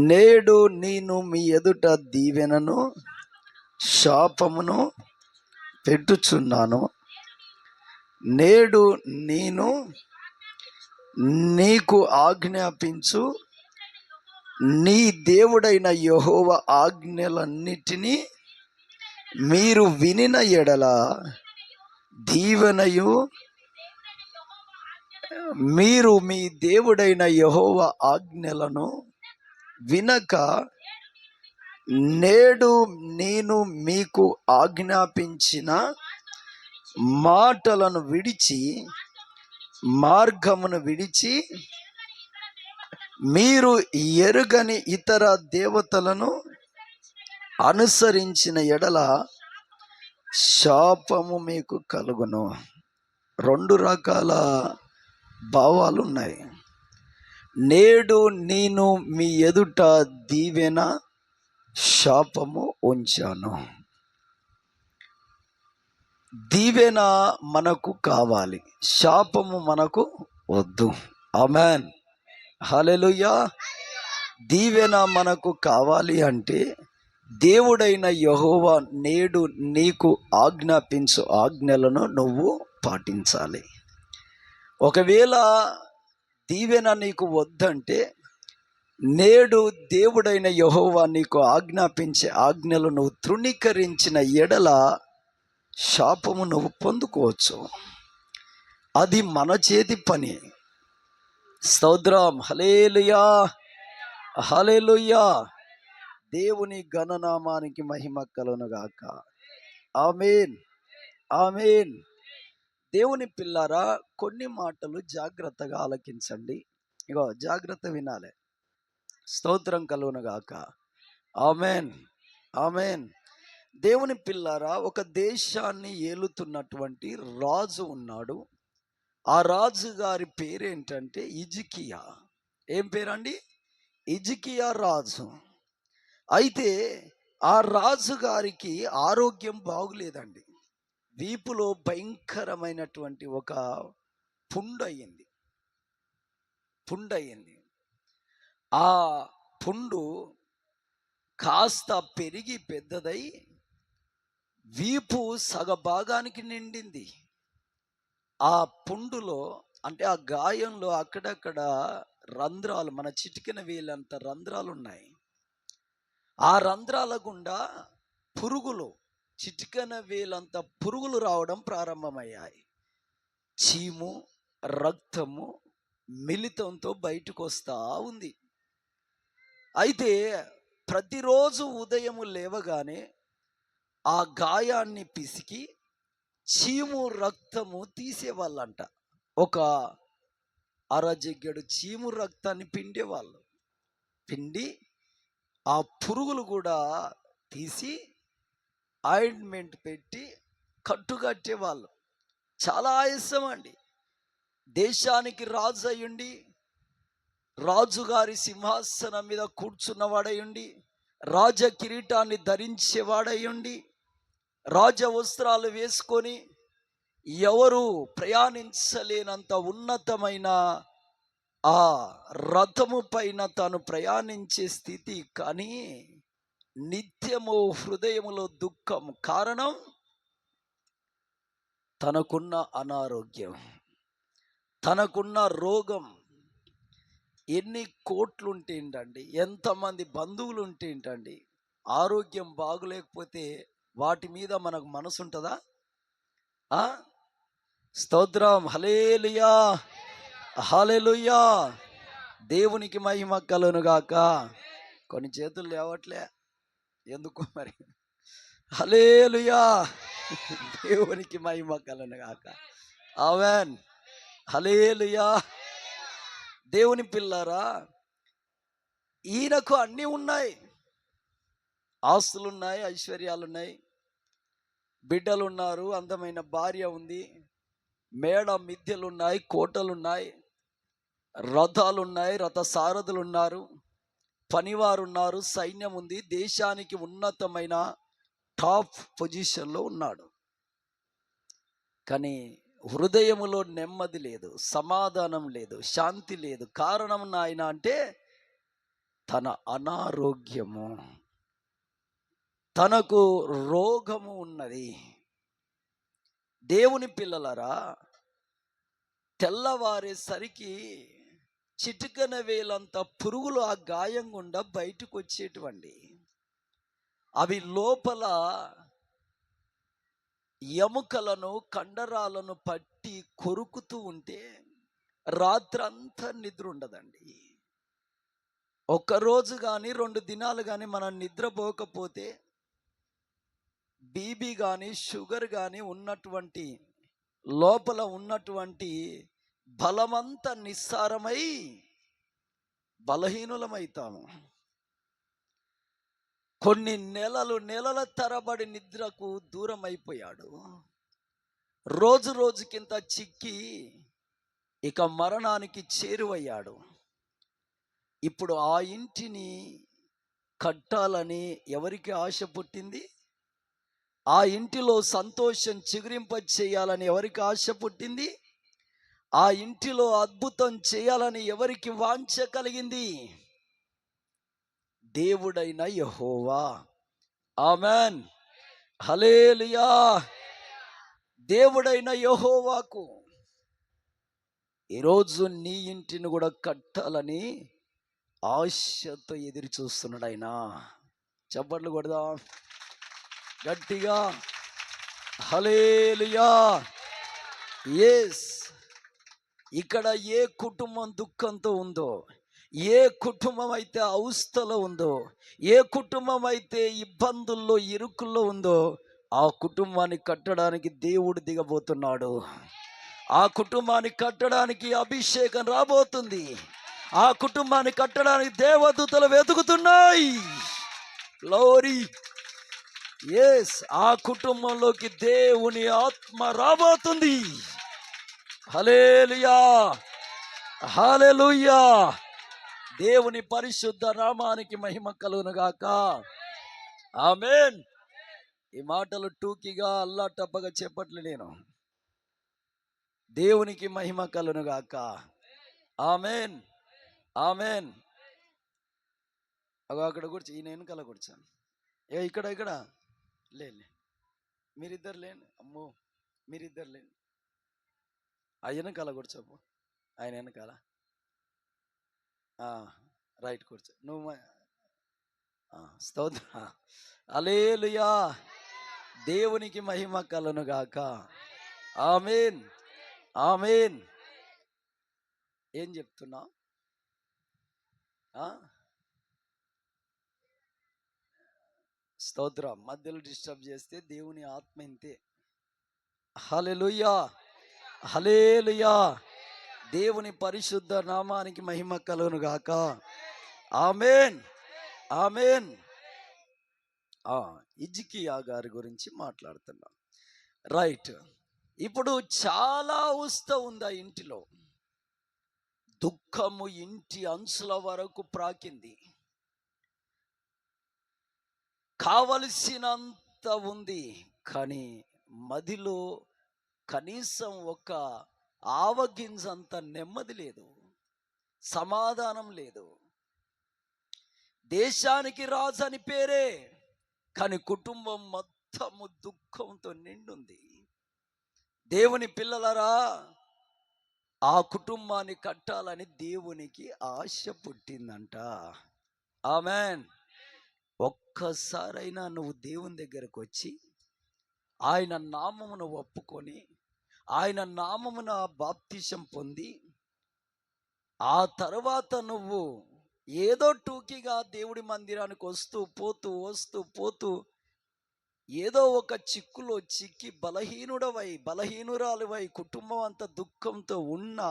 నేడు నేను మీ ఎదుట దీవెనను శాపమును పెట్టుచున్నాను. నేడు నేను నీకు ఆజ్ఞాపించు నీ దేవుడైన యెహోవా ఆజ్ఞలన్నిటినీ మీరు వినిన ఎడల దీవెనయు, మీరు మీ దేవుడైన యెహోవా ఆజ్ఞలను వినక నేడు నేను మీకు ఆజ్ఞాపించిన మాటలను విడిచి మార్గమును విడిచి మీరు ఎరుగని ఇతర దేవతలను అనుసరించిన ఎడల శాపము మీకు కలుగును. రెండు రకాల భావాలు ఉన్నాయి. నేడు నేను మీ ఎదుట దీవెన శాపము ఉంచాను. దీవెన మనకు కావాలి, శాపము మనకు వద్దు. ఆమేన్, హల్లెలూయా. దీవెన మనకు కావాలి అంటే దేవుడైన యెహోవా నేడు నీకు ఆజ్ఞాపించు ఆజ్ఞలను నువ్వు పాటించాలి. ఒకవేళ దీవెన నీకు వద్దంటే నేడు దేవుడైన యెహోవా నీకు ఆజ్ఞాపించే ఆజ్ఞలు నువ్వు తృణీకరించిన ఎడల శాపము నువ్వు పొందుకోవచ్చు. అది మన చేతి పని. స్తోత్రం, హల్లెలూయా, హల్లెలూయా. దేవుని ఘననామానికి మహిమ కలుగునుగాక. ఆమేన్, ఆమేన్. దేవుని పిల్లారా, కొన్ని మాటలు జాగ్రత్తగా ఆలకించండి. ఇగో జాగ్రత్త వినాలి. స్తోత్రం కలుగునుగాక. ఆమేన్, ఆమేన్. దేవుని పిల్లారా, ఒక దేశాన్ని ఏలుతున్నటువంటి రాజు ఉన్నాడు. ఆ రాజు గారి పేరేంటంటే హిజ్కియా. ఏం పేరండి? హిజ్కియా రాజు. అయితే ఆ రాజు గారికి ఆరోగ్యం బాగులేదండి. వీపులో భయంకరమైనటువంటి ఒక పుండయింది. ఆ పుండు కాస్త పెరిగి పెద్దదై వీపు సగభాగానికి నిండింది. ఆ పుండులో అంటే ఆ గాయంలో అక్కడక్కడ రంధ్రాలు, మన చిటికెన వేలంత రంధ్రాలు ఉన్నాయి. ఆ రంధ్రాల గుండా పురుగులు, చిటికెన వేలంత పురుగులు రావడం ప్రారంభమయ్యాయి. చీము, రక్తము మిళితంతో బయటకు వస్తూ ఉంది. అయితే ప్రతిరోజు ఉదయము లేవగానే ఆ గాయాన్ని పిసికి చీము రక్తము తీసేవాళ్ళంట. ఒక అరజగ్గెడు చీము రక్తాన్ని పిండేవాళ్ళు. పిండి ఆ పురుగులు కూడా తీసి ఆయింట్మెంట్ పెట్టి కట్టుకట్టేవాళ్ళు. చాలా ఆయాసం అండి. దేశానికి రాజు అయ్యుండి, రాజుగారి సింహాసనం మీద కూర్చున్నవాడయ్యుండి, రాజ కిరీటాన్ని ధరించేవాడయ్యుండి, రాజ వస్త్రాలు వేసుకొని ఎవరు ప్రయాణించలేనంత ఉన్నతమైన ఆ రథము పైన తాను ప్రయాణించే స్థితి. కానీ నిత్యము హృదయములో దుఃఖం. కారణం తనకున్న అనారోగ్యం, తనకున్న రోగం. ఎన్ని కోట్లు ఉంటే ఏంటండి, ఎంతమంది బంధువులు ఉంటే ఏంటండి, ఆరోగ్యం బాగులేకపోతే వాటి మీద మనకు మనసు ఉంటుందా? స్తోత్రం, హల్లెలూయా, హల్లెలూయా. దేవునికి మహిమ కలుగునుగాక. కొన్ని చేతులు లేవట్లే, ఎందుకు మరి? హల్లెలూయా, దేవునికి మహిమ కలుగునుగాక. ఆమేన్, హల్లెలూయా. దేవుని పిల్లారా, ఈయనకు అన్నీ ఉన్నాయి. ఆస్తులున్నాయి, ఐశ్వర్యాలున్నాయి, బిడ్డలున్నారు, అందమైన భార్య ఉంది, మేడ మిద్దెలున్నాయి, కోటలున్నాయి, రథాలున్నాయి, రథ సారథులున్నారు, పనివారున్నారు, సైన్యం ఉంది. దేశానికి ఉన్నతమైన టాప్ పొజిషన్లో ఉన్నాడు. కానీ హృదయములో నెమ్మది లేదు, సమాధానం లేదు, శాంతి లేదు. కారణం నాయన అంటే తన అనారోగ్యము, తనకు రోగము ఉన్నది. దేవుని పిల్లలరా, తెల్లవారేసరికి చిటికన వేలంత పురుగులు ఆ గాయం గుండా బయటకు వచ్చేటువంటి, అవి లోపల ఎముకలను కండరాలను పట్టి కొరుకుతూ ఉంటే రాత్రంతా నిద్ర ఉండదండి. ఒక్కరోజు కానీ 2 దినాలు కానీ మనం నిద్రపోకపోతే బీపీ కానీ షుగర్ కానీ ఉన్నటువంటి లోపల ఉన్నటువంటి బలమంతా నిస్సారమై బలహీనులమైతాము. కొన్ని నెలల తరబడి నిద్రకు దూరం అయిపోయాడు. రోజు రోజుకింత చిక్కి ఇక మరణానికి చేరువయ్యాడు. ఇప్పుడు ఆ ఇంటిని కట్టాలని ఎవరికి ఆశ పుట్టింది? ఆ ఇంటిలో సంతోషం చిగురింప చేయాలని ఎవరికి ఆశ పుట్టింది? ఆ ఇంటిలో అద్భుతం చేయాలని ఎవరికి వాంఛ కలిగింది? దేవుడైన యెహోవా. ఆమెన్, హల్లెలూయా. దేవుడైన యెహోవాకు ఈరోజు నీ ఇంటిని కూడా కట్టాలని ఆశతో ఎదురు చూస్తున్నాడు ఆయన. చప్పట్లు కొడదాం గట్టిగా, హల్లెలూయా. yes, ఇక్కడ ఏ కుటుంబం దుఃఖంతో ఉందో, ఏ కుటుంబం అయితే అవస్థలో ఉందో, ఏ కుటుంబం అయితే ఇబ్బందుల్లో ఇరుకుల్లో ఉందో, ఆ కుటుంబాన్ని కట్టడానికి దేవుడు దిగబోతున్నాడు. ఆ కుటుంబాన్ని కట్టడానికి అభిషేకం రాబోతుంది. ఆ కుటుంబాన్ని కట్టడానికి దేవదూతలు వెతుకుతున్నాయి. గ్లోరీ. yes, ఆ కుటుంబంలోకి దేవుని ఆత్మ రాబోతుంది. హల్లెలూయా, హల్లెలూయా. దేవుని పరిశుద్ధ నామానికి మహిమ కలుగును గాక. ఆమేన్. ఈ మాటలు టూకీగా అల్లాటప్పగా చెప్పట్లే నేను. దేవునికి మహిమ కలుగును గాక. ఆమేన్, ఆమేన్. అక్కడ కూర్చో, ఈయన వెనకాల కూర్చోను. ఇక్కడ లే, మీరిద్దరు లేండి. అమ్మో, మీరిద్దరు లేండి. ఆ వెనకాల కూర్చోపు, ఆయన వెనకాల. రైట్, కూర్చో నువ్వు. స్తోత్ర, హల్లెలూయా. దేవునికి మహిమ కలుగును గాక. ఆమేన్, ఆమేన్. ఏం చెప్తున్నా? స్తోత్రం. మధ్యలో డిస్టర్బ్ చేస్తే దేవుని ఆత్మ ఇంతే. హల్లెలూయా, హల్లెలూయా. దేవుని పరిశుద్ధ నామానికి మహిమ కలుగును గాక. ఆమేన్, ఆమేన్. హిజ్కియా గారి గురించి మాట్లాడుతున్నాం. రైట్. ఇప్పుడు చాలా అవస్థ ఉంది ఆ ఇంటిలో. దుఃఖము ఇంటి అంచుల వరకు ప్రాకింది. కావలసినంత ఉంది, కానీ మదిలో కనీసం ఒక ఆవగింజంత నెమ్మది లేదు, సమాధానం లేదు. దేశానికి రాజు అని పేరే, కానీ కుటుంబం మొత్తము దుఃఖంతో నిండుంది. దేవుని పిల్లలరా, ఆ కుటుంబాన్ని కట్టాలని దేవునికి ఆశ పుట్టిందంట. ఆమేన్. ఒక్కసారైనా నువ్వు దేవుని దగ్గరకు వచ్చి ఆయన నామమును ఒప్పుకొని ఆయన నామమున బాప్తిసం పొంది ఆ తర్వాత నువ్వు ఏదో టూకీగా దేవుడి మందిరానికి వస్తూ పోతూ ఏదో ఒక చిక్కులో చిక్కి బలహీనురాలువై కుటుంబం అంతా దుఃఖంతో ఉన్నా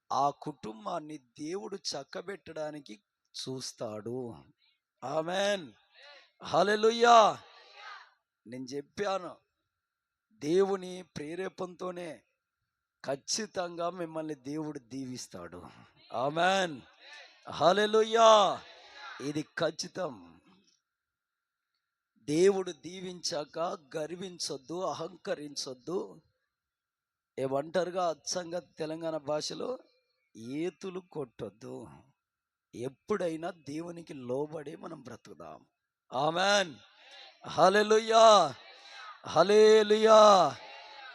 ఆ కుటుంబాన్ని దేవుడు చక్కబెట్టడానికి చూస్తాడు. ఆమేన్, హల్లెలూయా. నేను చెప్పాను, దేవుని ప్రేరేపణతోనే ఖచ్చితంగా మిమ్మల్ని దేవుడు దీవిస్తాడు. ఆమేన్, హల్లెలూయా. ఇది ఖచ్చితం. దేవుడు దీవించాక గర్వించొద్దు, అహంకరించొద్దు. ఏమంటారుగా అచ్చంగా తెలంగాణ భాషలో, ఏతులు కొట్టొద్దు. ఎప్పుడైనా దేవునికి లోబడి మనం బ్రతుకుదాం. ఆమెన్. హల్లెలూయా, హల్లెలూయా.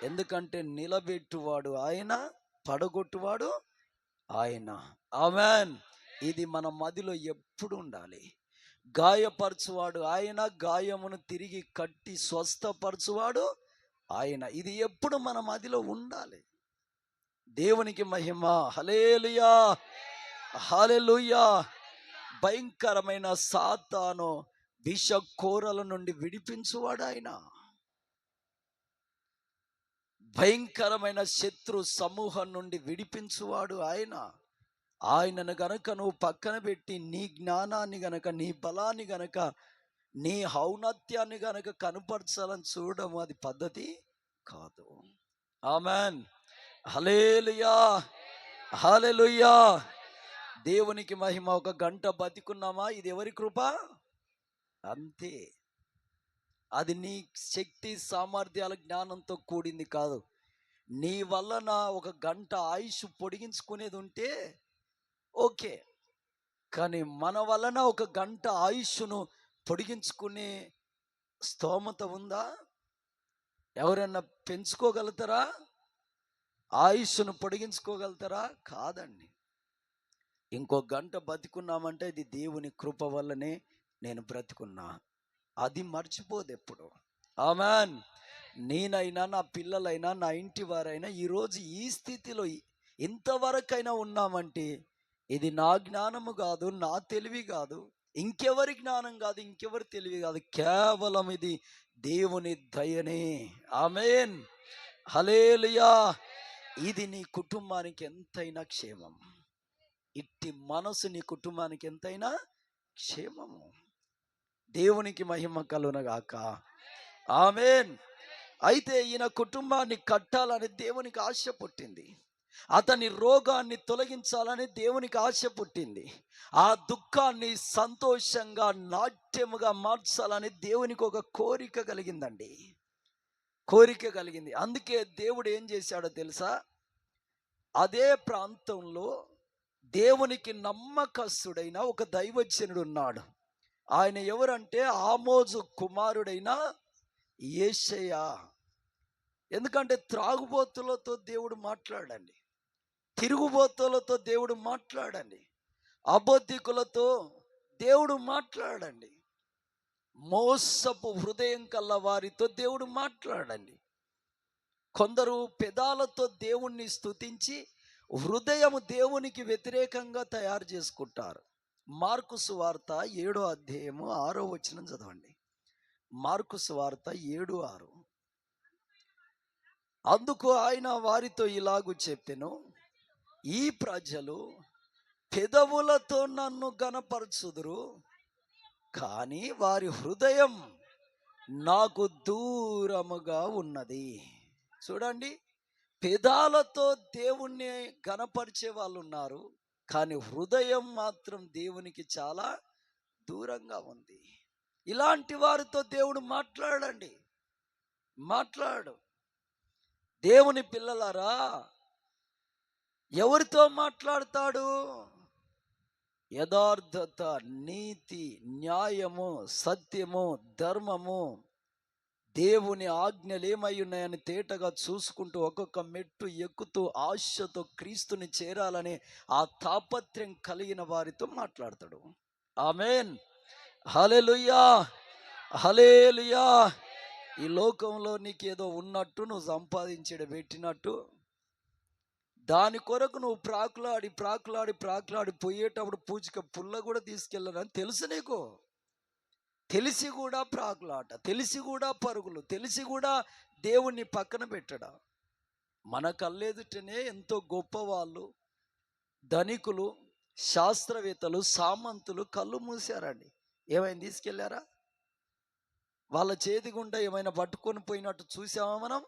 ఎందుకంటే నిలబెట్టువాడు ఆయన, పడగొట్టువాడు ఆయన. ఆమెన్. ఇది మన మదిలో ఎప్పుడు ఉండాలి. గాయపరచువాడు ఆయన, గాయమును తిరిగి కట్టి స్వస్థపరచువాడు ఆయన. ఇది ఎప్పుడు మన మదిలో ఉండాలి. దేవునికి మహిమ. హల్లెలూయా, హల్లెలూయా. భయంకరమైన సాతాను విష కోరల నుండి విడిపించువాడు ఆయన. భయంకరమైన శత్రు సమూహం నుండి విడిపించువాడు ఆయన. ఆయనను గనక నువ్వు పక్కన పెట్టి నీ జ్ఞానాన్ని గనక, నీ బలాన్ని గనక, నీ ఔన్నత్యాన్ని గనక కనపరచాలని చూడడం అది పద్ధతి కాదు. ఆమెన్. హల్లెలూయా, హల్లెలూయా. దేవునికి మహిమ. ఒక గంట బతికున్నామా, ఇది ఎవరి కృప? అంతే. అది నీ శక్తి సామర్థ్యాల జ్ఞానంతో కూడింది కాదు. నీ వలన ఒక గంట ఆయుష్ పొడిగించుకునేది ఉంటే ఓకే, కానీ మన వలన ఒక గంట ఆయుష్ను పొడిగించుకునే స్తోమత ఉందా? ఎవరన్నా పెంచుకోగలుగుతారా? ఆయుష్ను పొడిగించుకోగలుగుతారా? కాదండి. ఇంకో గంట బతికున్నామంటే ఇది దేవుని కృప వల్లనే నేను బ్రతికున్నా. అది మర్చిపోదు ఎప్పుడు. ఆమెన్. నేనైనా, నా పిల్లలైనా, నా ఇంటి వారైనా ఈరోజు ఈ స్థితిలో ఇంతవరకైనా ఉన్నామంటే ఇది నా జ్ఞానము కాదు, నా తెలివి కాదు, ఇంకెవరి జ్ఞానం కాదు, ఇంకెవరి తెలివి కాదు, కేవలం ఇది దేవుని దయనే. ఆమేన్. హల్లెలూయా. ఇది నీ కుటుంబానికి ఎంతైనా క్షేమం. ఇట్టి మనసు నీ కుటుంబానికి ఎంతైనా క్షేమము. దేవునికి మహిమ కలుగునగాక. ఆమేన్. అయితే ఈయన కుటుంబాన్ని కట్టాలని దేవునికి ఆశ పుట్టింది. అతని రోగాన్ని తొలగించాలని దేవునికి ఆశ పుట్టింది. ఆ దుఃఖాన్ని సంతోషంగా, నాట్యముగా మార్చాలని దేవునికి ఒక కోరిక కలిగిందండి. కోరిక కలిగింది. అందుకే దేవుడు ఏం చేశాడో తెలుసా? అదే ప్రాంతంలో దేవునికి నమ్మకస్తుడైన ఒక దైవజనుడు ఉన్నాడు. ఆయన ఎవరంటే ఆమోజు కుమారుడైన యేషయా. ఎందుకంటే త్రాగుబోతులతో దేవుడు మాట్లాడండి, తిరుగుబోతులతో దేవుడు మాట్లాడండి, అబద్ధికులతో దేవుడు మాట్లాడండి, మోసపు హృదయం కల్ల వారితో దేవుడు మాట్లాడండి. కొందరు పెదాలతో దేవుణ్ణి స్తుతించి హృదయము దేవునికి వ్యతిరేకంగా తయారు చేసుకుంటారు. మార్కు సువార్త 7వ అధ్యాయము 6వ వచనం చదవండి. మార్కు సువార్త 7:6. అందుకు ఆయన వారితో ఇలాగు చెప్పెను, ఈ ప్రజలు పెదవులతో నన్ను గనపరచుదురు, కానీ వారి హృదయం నాకు దూరముగా ఉన్నది. చూడండి, పెదాలతో దేవుణ్ణి గనపరిచే వాళ్ళు ఉన్నారు, కానీ హృదయం మాత్రం దేవునికి చాలా దూరంగా ఉంది. ఇలాంటి వారితో దేవుడు మాట్లాడండి, మాట్లాడు. దేవుని పిల్లలారా, ఎవరితో మాట్లాడతాడు? యథార్థత, నీతి, న్యాయము, సత్యము, ధర్మము, దేవుని ఆజ్ఞలు ఏమై ఉన్నాయని తేటగా చూసుకుంటూ ఒక్కొక్క మెట్టు ఎక్కుతూ ఆశతో క్రీస్తుని చేరాలనే ఆ తాపత్రయం కలిగిన వారితో మాట్లాడతాడు. ఆమేన్. హల్లెలూయా, హల్లెలూయా. ఈ లోకంలో నీకేదో ఉన్నట్టు, నువ్వు సంపాదించడం పెట్టినట్టు, దాని కొరకు నువ్వు ప్రాకులాడి పోయేటప్పుడు పూచిక పుల్ల కూడా తీసుకెళ్ళనని తెలుసు నీకు. తెలిసి కూడా ప్రాకులాట, తెలిసి కూడా పరుగులు, తెలిసి కూడా దేవుణ్ణి పక్కన పెట్టడా. మన కళ్ళెదుటనే ఎంతో గొప్పవాళ్ళు, ధనికులు, శాస్త్రవేత్తలు, సామంతులు కళ్ళు మూసారండి. ఏమైనా తీసుకెళ్ళారా? వాళ్ళ చేతి గుండా ఏమైనా పట్టుకొని పోయినట్టు చూసామా మనం?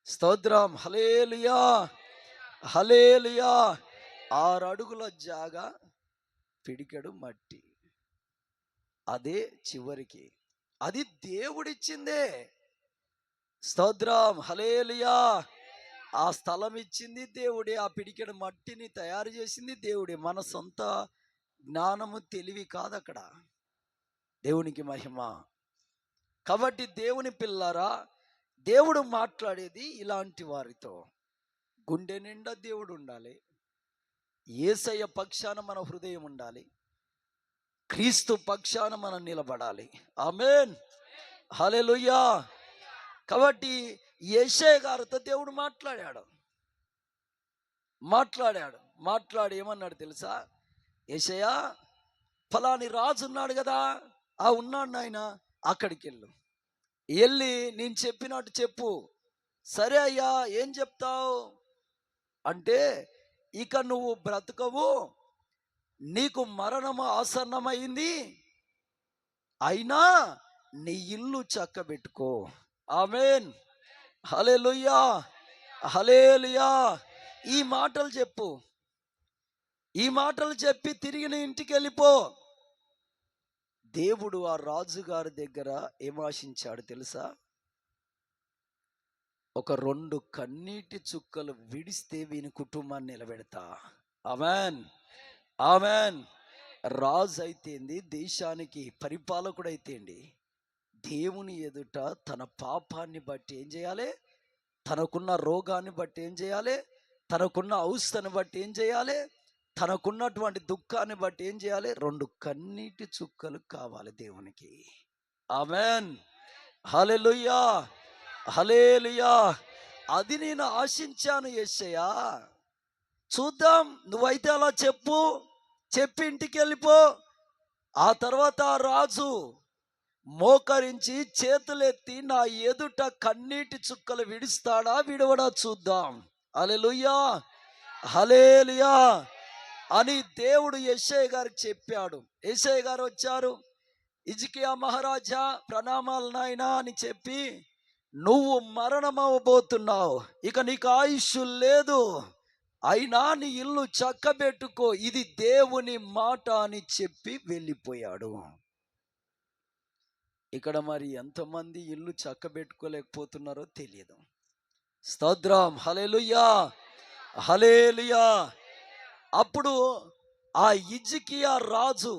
స్తోత్రం. హల్లెలూయా, హల్లెలూయా. 6 అడుగుల జాగా, పిడికెడు మట్టి, అదే చివరికి. అది దేవుడిచ్చిందే. స్తోత్రం. హల్లెలూయా, ఆ స్థలం ఇచ్చింది దేవుడే, ఆ పిడికెడు మట్టిని తయారు చేసింది దేవుడే. మన సొంత జ్ఞానము తెలివి కాదు అక్కడ. దేవునికి మహిమ. కాబట్టి దేవుని పిల్లారా, దేవుడు మాట్లాడేది ఇలాంటి వారితో. గుండె నిండా దేవుడు ఉండాలి, యేసయ్య పక్షాన మన హృదయం ఉండాలి, క్రీస్తు పక్షాన మనం నిలబడాలి. ఆమేన్, హల్లెలూయా. కాబట్టి యెషయా గారితో దేవుడు మాట్లాడి ఏమన్నాడు తెలుసా? యెషయా, ఫలాని రాజు ఉన్నాడు కదా, ఆ ఉన్నాడు నాయన, అక్కడికి వెళ్ళి నేను చెప్పినట్టు చెప్పు. సరే అయ్యా, ఏం చెప్తావు అంటే, ఇక నువ్వు బ్రతకవు, నీకు మరణము ఆసన్నమైంది, అయినా నీ ఇల్లు చక్కబెట్టుకో. ఆమేన్, హల్లెలూయా, హల్లెలూయా. ఈ మాటలు చెప్పు, ఈ మాటలు చెప్పి తిరిగి నీ ఇంటికి వెళ్ళిపో. దేవుడు ఆ రాజుగారి దగ్గర ఏం ఆశించాడు తెలుసా? ఒక 2 కన్నీటి చుక్కలు విడిస్తే వీని కుటుంబాన్ని నిలబెడతా. ఆమేన్, ఆమేన్. రాజు అయితేంది, దేశానికి పరిపాలకుడు అయితేండి, దేవుని ఎదుట తన పాపాన్ని బట్టి ఏం చేయాలి? తనకున్న రోగాన్ని బట్టి ఏం చేయాలి? తనకున్న అవస్థను బట్టి ఏం చేయాలి? తనకున్నటువంటి దుఃఖాన్ని బట్టి ఏం చేయాలి? 2 కన్నీటి చుక్కలు కావాలి దేవునికి. ఆమేన్, హల్లెలూయా, హల్లెలూయా. అది నేను ఆశించాను యేసయ్యా. చూద్దాం, నువ్వైతే అలా చెప్పి ఇంటికి వెళ్ళిపో. ఆ తర్వాత ఆ రాజు మోకరించి చేతులెత్తి నా ఎదుట కన్నీటి చుక్కలు విడుస్తాడా విడవడా చూద్దాం. హల్లెలూయా, హల్లెలూయా అని దేవుడు యెషయా గారికి చెప్పాడు. యెషయా గారు వచ్చారు, హిజ్కియా మహారాజా ప్రణామాలు నాయనా అని చెప్పి, నువ్వు మరణమవబోతున్నావు, ఇక నీకు ఆయుష్ లేదు, అయినా నీ ఇల్లు చక్కబెట్టుకో, ఇది దేవుని మాట అని చెప్పి వెళ్ళిపోయాడు. ఇక్కడ మరి ఎంతమంది ఇల్లు చక్కబెట్టుకోలేకపోతున్నారో తెలియదు. స్తోత్రం, హల్లెలూయా, హల్లెలూయా. అప్పుడు ఆ హిజ్కియా రాజు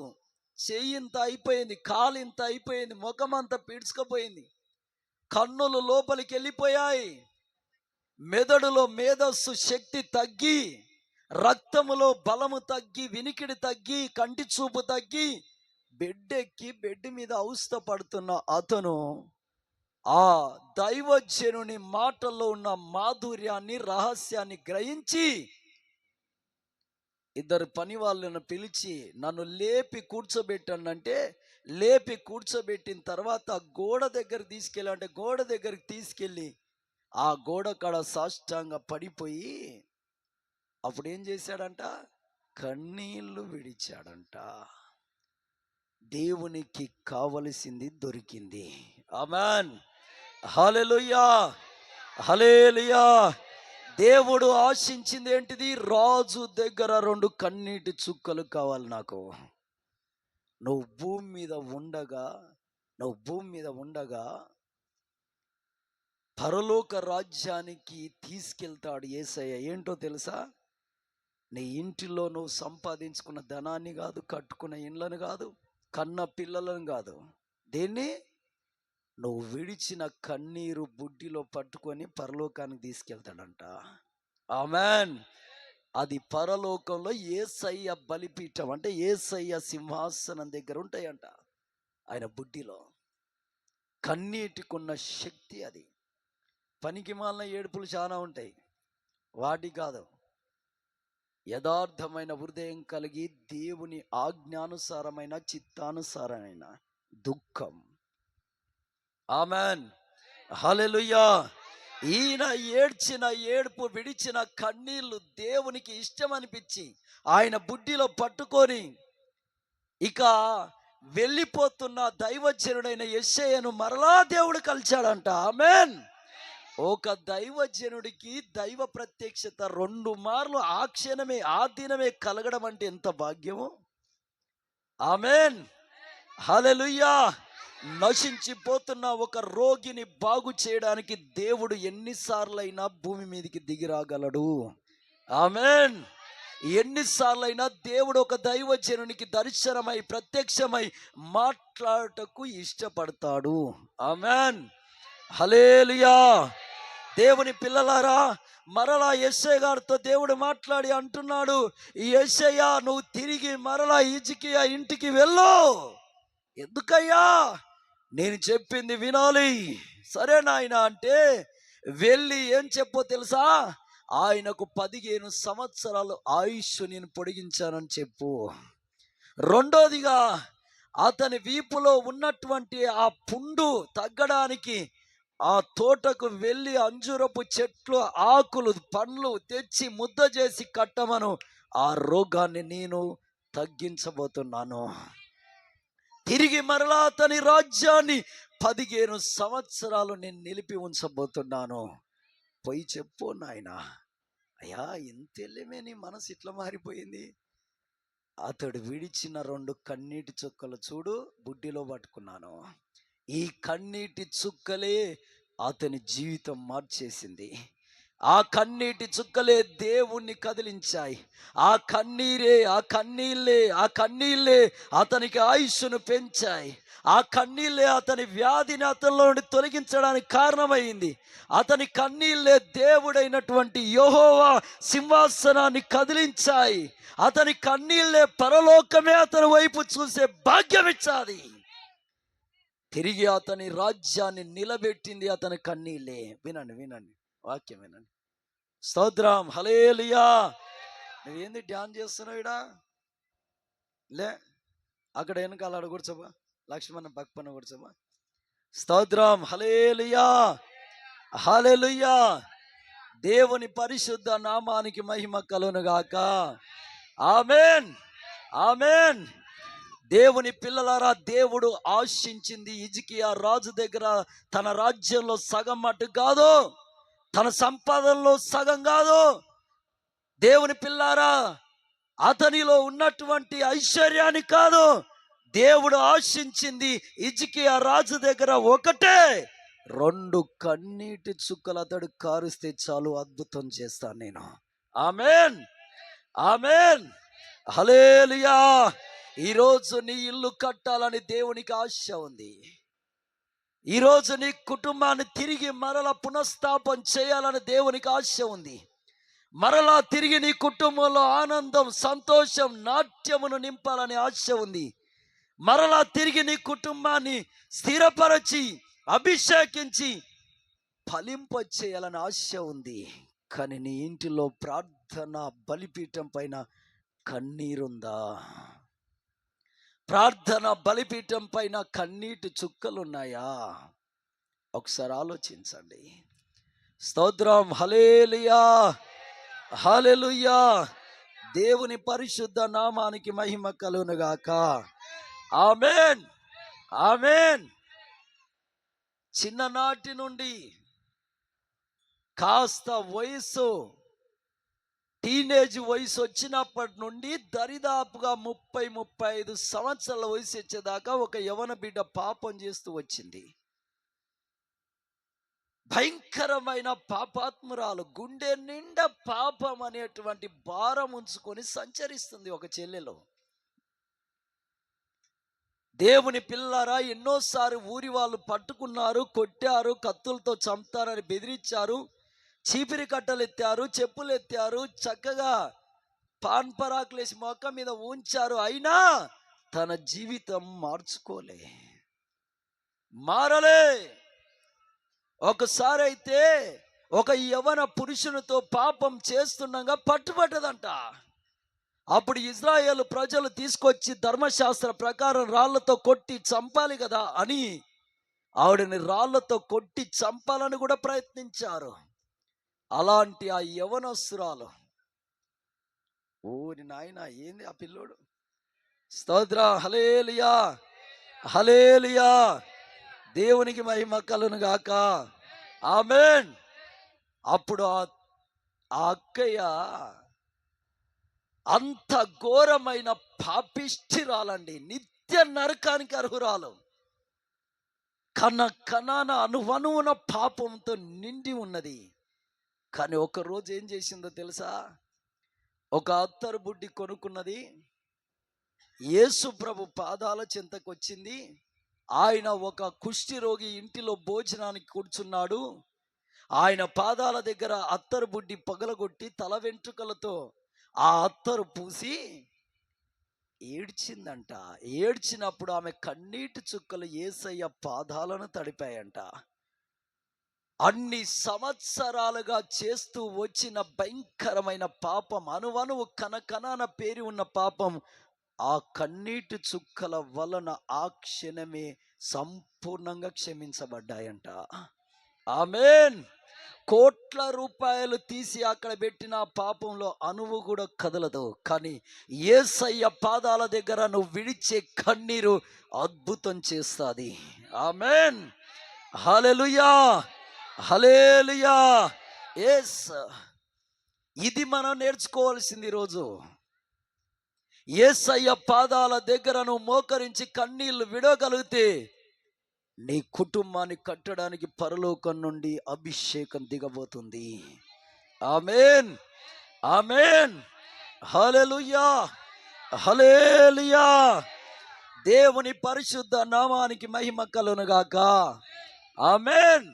చెయ్యింత అయిపోయింది, కాలింత అయిపోయింది, ముఖమంతా పీడ్చుకపోయింది, కన్నులు లోపలికి వెళ్ళిపోయాయి, మెదడులో మేధస్సు శక్తి తగ్గి, రక్తములో బలము తగ్గి, వినికిడి తగ్గి, కంటి చూపు తగ్గి, బెడ్ మీద అవస్థ పడుతున్న అతను ఆ దైవజనుని మాటల్లో ఉన్న మాధుర్యాన్ని, రహస్యాన్ని గ్రహించి 2 పని వాళ్ళను పిలిచి నన్ను లేపి కూర్చోబెట్టానంటే, లేపి కూర్చోబెట్టిన తర్వాత గోడ దగ్గరికి తీసుకెళ్ళంటే గోడ దగ్గరికి తీసుకెళ్ళి ఆ గోడ కాడ సాష్టాంగ పడిపోయి, అప్పుడు ఏం చేశాడంట? కన్నీళ్లు విడిచాడంట. దేవునికి కావలసింది దొరికింది. ఆమేన్, హల్లెలూయా, హల్లెలూయా. దేవుడు ఆశించింది ఏంటిది? రాజు దగ్గర 2 కన్నీటి చుక్కలు కావాలి నాకు. నువ్వు భూమి మీద ఉండగా పరలోక రాజ్యానికి తీసుకెళ్తాడు యేసయ్య. ఏంటో తెలుసా? నీ ఇంటిలో నువ్వు సంపాదించుకున్న ధనాన్ని కాదు, కట్టుకున్న ఇండ్లను కాదు, కన్న పిల్లలను కాదు, దేన్ని? నువ్వు విడిచిన కన్నీరు బుడ్డిలో పట్టుకొని పరలోకానికి తీసుకెళ్తాడంట. ఆమేన్. అది పరలోకంలో యేసయ్య బలిపీఠం, అంటే యేసయ్య సింహాసనం దగ్గర ఉంటాయంట. ఆయన బుడ్డిలో కన్నీటికున్న శక్తి అది. పనికి మాలిన ఏడుపులు చాలా ఉంటాయి, వాటి కాదు. యథార్థమైన హృదయం కలిగి దేవుని ఆజ్ఞానుసారమైన చిత్తానుసారమైన దుఃఖం. ఆమేన్, హల్లెలూయా. ఈయన ఏడ్చిన ఏడుపు, విడిచిన కన్నీళ్లు దేవునికి ఇష్టం అనిపించి ఆయన బుడ్డిలో పట్టుకొని ఇక వెళ్ళిపోతున్న దైవజనుడైన యెషయాను మరలా దేవుడు కలిచాడంట. ఆమేన్. ఒక దైవజనుడికి దైవ ప్రత్యక్షత 2 మార్లు ఆ క్షణమే, ఆ దినమే కలగడం అంటే ఎంత భాగ్యము. ఆమేన్, హల్లెలూయా. నశించిపోతున్న ఒక రోగిని బాగు చేయడానికి దేవుడు ఎన్నిసార్లైనా భూమి మీదకి దిగి రాగలడు. ఆమెన్. ఎన్నిసార్లైనా దేవుడు ఒక దైవజనునికి దర్శనమై ప్రత్యక్షమై మాట్లాడటకు ఇష్టపడతాడు. ఆమెన్. హల్లెలూయా. దేవుని పిల్లలారా, మరలా యెషయా గారితో దేవుడు మాట్లాడి అంటున్నాడు, యెషయా నువ్వు తిరిగి మరలా హిజ్కియా ఇంటికి వెళ్ళు. ఎందుకయ్యా? నేను చెప్పింది వినాలి. సరే నాయన అంటే వెళ్ళి ఏం చెప్పో తెలుసా? ఆయనకు 15 సంవత్సరాలు ఆయుష్ నేను పొడిగించానని చెప్పు. రెండోదిగా అతని వీపులో ఉన్నటువంటి ఆ పుండు తగ్గడానికి ఆ తోటకు వెళ్ళి అంజూరపు చెట్లు ఆకులు పండ్లు తెచ్చి ముద్ద చేసి కట్టమను. ఆ రోగాన్ని నేను తగ్గించబోతున్నాను. తిరిగి మరలా అతని రాజ్యాన్ని 15 సంవత్సరాలు నేను నిలిపి ఉంచబోతున్నాను. పోయి చెప్పు నాయన. అయ్యా ఇంతెళ్ళమే నీ మనసు ఇట్లా మారిపోయింది. అతడు విడిచిన 2 కన్నీటి చుక్కలు చూడు బుడ్డిలో పట్టుకున్నాను. ఈ కన్నీటి చుక్కలే అతని జీవితం మార్చేసింది. ఆ కన్నీటి చుక్కలే దేవుణ్ణి కదిలించాయి. ఆ కన్నీళ్ళే అతనికి ఆయుష్ను పెంచాయి. ఆ కన్నీళ్ళే అతని వ్యాధిని అతనిలో నుండి తొలగించడానికి కారణమైంది. అతని కన్నీళ్ళే దేవుడైనటువంటి యెహోవా సింహాసనాన్ని కదిలించాయి. అతని కన్నీళ్ళే పరలోకమే అతని వైపు చూసే భాగ్యం ఇచ్చాది. తిరిగి అతని రాజ్యాన్ని నిలబెట్టింది అతని కన్నీళ్ళే. వినండి వాక్యం వినండి. స్తోత్రం. హల్లెలూయా. నువ్వేంది ధ్యానం చేస్తున్నావు ఇడా? లే, అక్కడ వెనకాల ఆడ కూర్చోబా, లక్ష్మణ పక్కన కూర్చోబా. స్తోత్రం. హల్లెలూయా. హల్లెలూయా. దేవుని పరిశుద్ధ నామానికి మహిమ కలుగును గాక. ఆమేన్. ఆమేన్. దేవుని పిల్లలారా, దేవుడు ఆశించింది హిజ్కియా రాజు దగ్గర తన రాజ్యంలో సగం మట్టు కాదు, తన సంపాదనలో సగం కాదు. దేవుని పిల్లారా, అతనిలో ఉన్నటువంటి ఐశ్వర్యాన్ని కాదు, దేవుడు ఆశించింది హిజ్కియా రాజు దగ్గర ఒకటే 2 కన్నీటి చుక్కలు అతడు కారుస్తే చాలు అద్భుతం చేస్తాను నేను. ఆమేన్. ఆమేన్. హల్లెలూయా. ఈరోజు నీ ఇల్లు కట్టాలని దేవునికి ఆశ ఉంది. ఈరోజు నీ కుటుంబాన్ని తిరిగి మరలా పునఃస్థాపన చేయాలని దేవునికి ఆశ ఉంది. మరలా తిరిగి నీ కుటుంబంలో ఆనందం, సంతోషం, నాట్యమును నింపాలని ఆశ ఉంది. మరలా తిరిగి నీ కుటుంబాన్ని స్థిరపరచి అభిషేకించి ఫలింప చేయాలని ఆశ ఉంది. కానీ నీ ఇంటిలో ప్రార్థన బలిపీఠం పైన కన్నీరుందా? ప్రార్థన బలిపీఠం పైన కన్నీటి చుక్కలున్నాయా? ఒకసారి ఆలోచించండి. స్తోత్రం. హల్లెలూయా. హల్లెలూయా. దేవుని పరిశుద్ధ నామానికి మహిమ కలుగును గాక. ఆమేన్. ఆమేన్. చిన్ననాటి నుండి కాస్త వయసు, టీనేజ్ వయసు వచ్చినప్పటి నుండి దరిదాపుగా 30-35 సంవత్సరాల వయసు వచ్చేదాకా ఒక యవన బిడ్డ పాపం చేస్తూ వచ్చింది. భయంకరమైన పాపాత్మురాలు, గుండె నిండా పాపం అనేటువంటి భారం ఉంచుకొని సంచరిస్తుంది ఒక చెల్లెలో. దేవుని పిల్లారా, ఎన్నోసార్లు ఊరి వాళ్ళు పట్టుకున్నారు, కొట్టారు, కత్తులతో చంపుతారని బెదిరించారు, చీపిరి కట్టలు ఎత్తారు, చెప్పులు ఎత్తారు, చక్కగా పాన్ పరాకులేసి మొక్క మీద ఉంచారు. అయినా తన జీవితం మారలే. ఒకసారి అయితే ఒక యవన పురుషునితో పాపం చేస్తుండగా పట్టుబట్టదంట. అప్పుడు ఇజ్రాయేలు ప్రజలు తీసుకొచ్చి ధర్మశాస్త్ర ప్రకారం రాళ్లతో కొట్టి చంపాలి కదా అని ఆవిడని రాళ్లతో కొట్టి చంపాలని కూడా ప్రయత్నించారు. అలాంటి ఆ యవనస్తురాలు, ఓరి నాయన ఏంది ఆ పిల్లోడు. స్తోత్ర. హల్లెలూయా. హల్లెలూయా. దేవునికి మహిమ కలుగును గాక. ఆమేన్. అప్పుడు ఆ అక్కయ్య అంత ఘోరమైన పాపిష్ఠిరాలండి, నిత్య నరకానికి అర్హురాలు. కన కనాన అనువనువున పాపంతో నిండి ఉన్నది. కానీ ఒక రోజు ఏం చేసిందో తెలుసా? ఒక అత్తరు బుడ్డి కొనుక్కున్నది, యేసు ప్రభు పాదాల చెంతకు వచ్చింది. ఆయన ఒక కుష్టి రోగి ఇంటిలో భోజనానికి కూర్చున్నాడు. ఆయన పాదాల దగ్గర అత్తరు బుడ్డి పగలగొట్టి తల వెంట్రుకలతో ఆ అత్తరు పూసి ఏడ్చిందంట. ఏడ్చినప్పుడు ఆమె కన్నీటి చుక్కలు యేసయ్య పాదాలను తడిపాయంట. అన్ని సంవత్సరాలుగా చేస్తూ వచ్చిన భయంకరమైన పాపం, అనువనువు కనకనాన పేరి ఉన్న పాపం, ఆ కన్నీటి చుక్కల వలన ఆ క్షణమే సంపూర్ణంగా క్షమించబడ్డాయంట. ఆమేన్. కోట్ల రూపాయలు తీసి అక్కడ పెట్టిన పాపంలో అణువు కూడా కదలదు. కానీ యేసయ్య పాదాల దగ్గర నువ్వు విడిచే కన్నీరు అద్భుతం చేస్తుంది. ఆమేన్. హల్లెలూయా, హల్లెలూయా. ఎస్, ఇది మనం నేర్చుకోవాల్సింది ఈరోజు. యేసయ్య పాదాల దగ్గర నువ్వు మోకరించి కన్నీళ్లు విడవగలిగితే నీ కుటుంబాన్ని కట్టడానికి పరలోకం నుండి అభిషేకం దిగబోతుంది. ఆమేన్, ఆమేన్. హల్లెలూయా, హల్లెలూయా. దేవుని పరిశుద్ధ నామానికి మహిమ కలుగును గాక. ఆమేన్.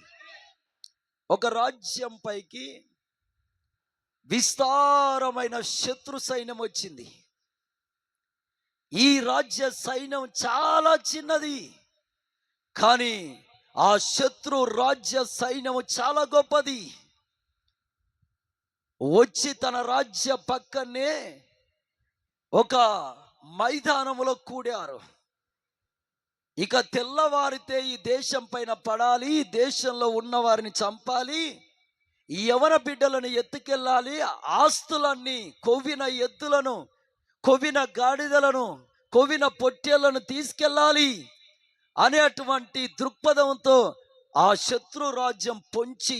ఒక రాజ్యం పైకి విస్తారమైన శత్రు సైన్యం వచ్చింది. ఈ రాజ్య సైన్యం చాలా చిన్నది, కానీ ఆ శత్రు రాజ్య సైన్యము చాలా గొప్పది. వచ్చి తన రాజ్య పక్కనే ఒక మైదానములో కూడారు. ఇక తెల్లవారితే ఈ దేశం పైన పడాలి, ఈ దేశంలో ఉన్న వారిని చంపాలి, ఈ యవన బిడ్డలను ఎత్తుకెళ్ళాలి, ఆస్తులన్నీ, కొవ్విన ఎద్దులను, కొవ్విన గాడిదలను, కొవ్విన పొట్టేళ్లను తీసుకెళ్ళాలి అనేటువంటి దృక్పథంతో ఆ శత్రు రాజ్యం పొంచి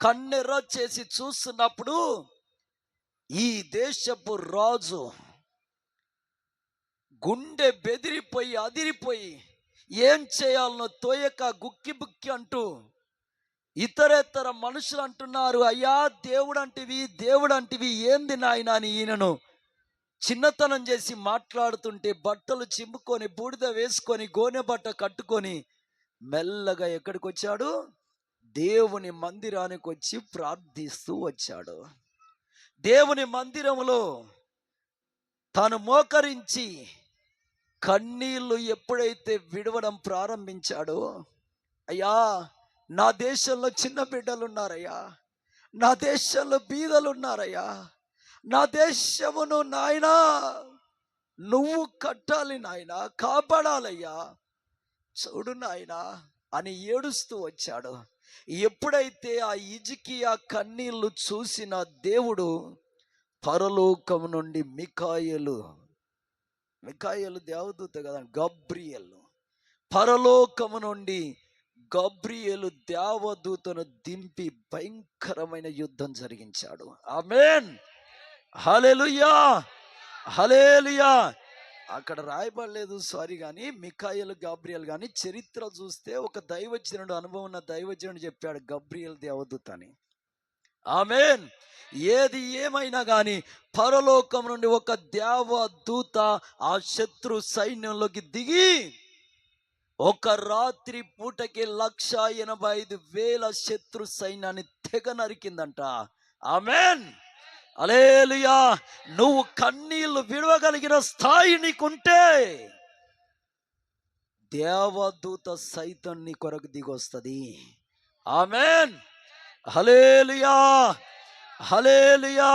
కన్నెర్ర చేసి చూస్తున్నప్పుడు ఈ దేశపు రాజు గుండె బెదిరిపోయి అదిరిపోయి ఏం చేయాలనో తోయక గుక్కి బుక్కి అంటూ ఇతరేతర మనుషులు అంటున్నారు, అయ్యా దేవుడు అంటివి ఏంది నాయనా అని ఈయనను చిన్నతనం చేసి మాట్లాడుతుంటే బట్టలు చింపుకొని బూడిద వేసుకొని గోనె బట్ట కట్టుకొని మెల్లగా ఎక్కడికి వచ్చాడు? దేవుని మందిరానికి వచ్చి ప్రార్థిస్తూ వచ్చాడు. దేవుని మందిరంలో తాను మోకరించి కన్నీళ్లు ఎప్పుడైతే విడవడం ప్రారంభించాడో, అయ్యా నా దేశంలో చిన్న బిడ్డలు ఉన్నారయ్యా, నా దేశంలో బీదలు ఉన్నారయ్యా, నా దేశమును నాయనా నువ్వు కట్టాలి నాయనా, కాపాడాలయ్యా, చూడు నాయనా అని ఏడుస్తూ వచ్చాడు. ఎప్పుడైతే ఆ హిజ్కియా కన్నీళ్లు చూసిన దేవుడు పరలోకం నుండి మిఖాయేలు దేవదూత కదా, గబ్రియేలు, పరలోకము నుండి గబ్రియేలు దేవదూతను దింపి భయంకరమైన యుద్ధం జరిగించాడు. ఆమేన్, హల్లెలూయా, హల్లెలూయా. అక్కడ రాయబడలేదు సారీ, కానీ మిఖాయేలు గబ్రియేలు కానీ చరిత్ర చూస్తే ఒక దైవజనుడు, అనుభవం ఉన్న దైవజనుడు చెప్పాడు గబ్రియేలు దేవదూత అని. ఆమేన్. ఏది ఏమైనా కానీ పరలోకం నుండి ఒక దేవదూత ఆ శత్రు సైన్యంలోకి దిగి ఒక రాత్రి పూటకి 1,85,000 శత్రు సైన్యాన్ని తెగ నరికిందంట. ఆమేన్, హల్లెలూయా. నువ్వు కన్నీళ్లు విడవగలిగిన స్థాయి నీకుంటే దేవదూత సైతం నీ కొరకు దిగొస్తుంది. ఆమేన్, హల్లెలూయా, హల్లెలూయా.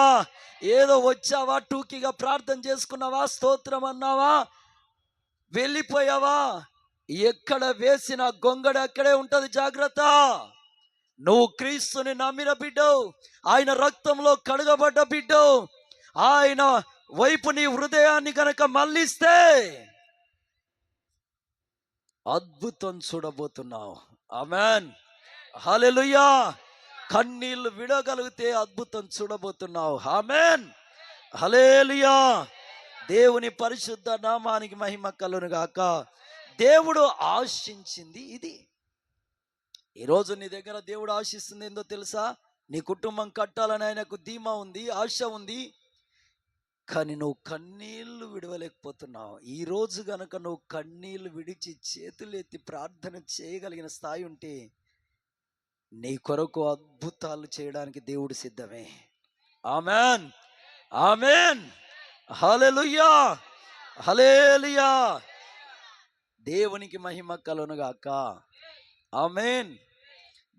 ఏదో వచ్చావా, టూకీగా ప్రార్థన చేసుకున్నావా, స్తోత్రం అన్నావా, వెళ్ళిపోయావా, ఎక్కడ వేసిన గొంగడ అక్కడే ఉంటది, జాగ్రత్త. నువ్వు క్రీస్తుని నమ్మిన బిడ్డవు, ఆయన రక్తంలో కడగబడ్డ బిడ్డవు, ఆయన వైపు నీ హృదయాన్ని కనుక మళ్ళిస్తే అద్భుతం చూడబోతున్నావు. ఆమేన్, హల్లెలూయా. కన్నీళ్లు విడగలిగితే అద్భుతం చూడబోతున్నావు. ఆమేన్, హల్లెలూయా. దేవుని పరిశుద్ధ నామానికి మహిమ కలుగును గాక. దేవుడు ఆశించింది ఇది. ఈరోజు నీ దగ్గర దేవుడు ఆశిస్తుంది ఏందో తెలుసా? నీ కుటుంబం కట్టాలని ఆయనకు ధీమా ఉంది, ఆశ ఉంది. కానీ నువ్వు కన్నీళ్లు విడవలేకపోతున్నావు. ఈరోజు గనక నువ్వు కన్నీళ్లు విడిచి చేతులెత్తి ప్రార్థన చేయగలిగిన స్థాయి ఉంటే నీ కొరకు అద్భుతాలు చేయడానికి దేవుడు సిద్ధమే. ఆమెన్, ఆమెన్, హల్లెలూయా, హల్లెలూయా. దేవునికి మహిమ కలుగునుగాక. ఆమెన్.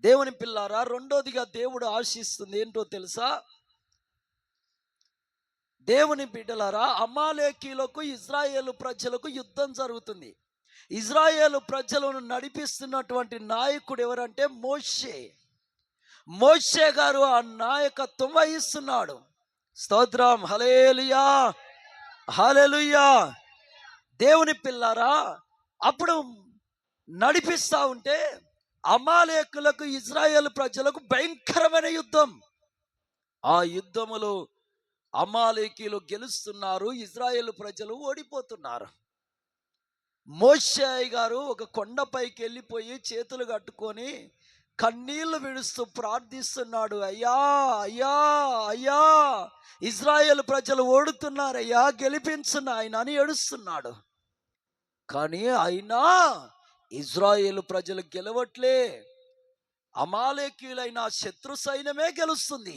దేవుని పిల్లారా, రెండోదిగా దేవుడు ఆశిస్తుంది ఏంటో తెలుసా? దేవుని బిడ్డలారా, అమాలేకీలకు ఇజ్రాయేలు ప్రజలకు యుద్ధం జరుగుతుంది. ఇజ్రాయేలు ప్రజలను నడిపిస్తున్నటువంటి నాయకుడు ఎవరంటే మోషే. మోషే గారు ఆ నాయకత్వం వహిస్తున్నాడు. స్తోత్రం, హల్లెలూయా, హల్లెలూయా. దేవుని పిల్లారా, అప్పుడు నడిపిస్తా ఉంటే అమాలేకులకు ఇజ్రాయేలు ప్రజలకు భయంకరమైన యుద్ధం. ఆ యుద్ధములో అమాలేకీలు గెలుస్తున్నారు, ఇజ్రాయేలు ప్రజలు ఓడిపోతున్నారు. మోషే గారు ఒక కొండపైకి వెళ్ళిపోయి చేతులు కట్టుకొని కన్నీళ్లు విడుస్తూ ప్రార్థిస్తున్నాడు. అయ్యా, అయ్యా, అయ్యా, ఇజ్రాయేలు ప్రజలు ఓడుతున్నారయ్యా, గెలిపించు నాయనా అని ఏడుస్తున్నాడు. కానీ అయినా ఇజ్రాయేలు ప్రజలు గెలవట్లే. అమాలేకీయులైన శత్రు సైన్యమే గెలుస్తుంది.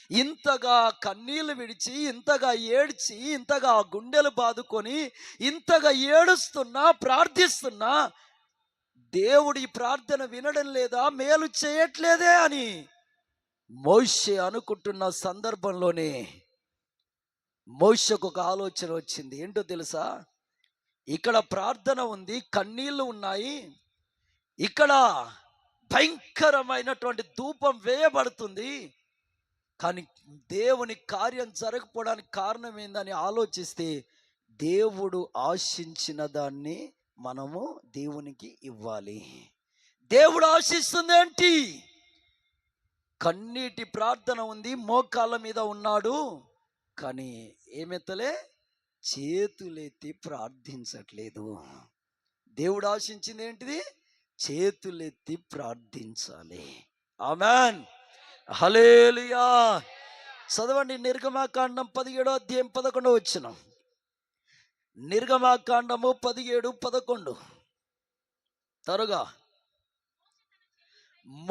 ఇంతగా కన్నీళ్లు విడిచి, ఇంతగా ఏడ్చి, ఇంతగా గుండెలు బాదుకొని, ఇంతగా ఏడుస్తున్నా, ప్రార్థిస్తున్నా దేవుడి ప్రార్థన వినడం లేదా, మేలు చేయట్లేదే అని మోషే అనుకుంటున్న సందర్భంలోనే మోషేకు ఒక ఆలోచన వచ్చింది. ఏంటో తెలుసా? ఇక్కడ ప్రార్థన ఉంది, కన్నీళ్లు ఉన్నాయి, ఇక్కడ భయంకరమైనటువంటి ధూపం వేయబడుతుంది, కానీ దేవుని కార్యం జరగకపోవడానికి కారణం ఏందని ఆలోచిస్తే దేవుడు ఆశించిన దాన్ని మనము దేవునికి ఇవ్వాలి. దేవుడు ఆశిస్తుంది ఏంటి? కన్నీటి ప్రార్థన ఉంది, మోకాళ్ళ మీద ఉన్నాడు, కానీ ఏమెత్తలే, చేతులెత్తి ప్రార్థించట్లేదు. దేవుడు ఆశించింది ఏంటిది? చేతులెత్తి ప్రార్థించాలి. ఆమెన్, హల్లెలూయా. చదవండి నిర్గమాకాండం 17వ అధ్యాయం 11వ వచనం. నిర్గమాకాండము 17:11. త్వరగా.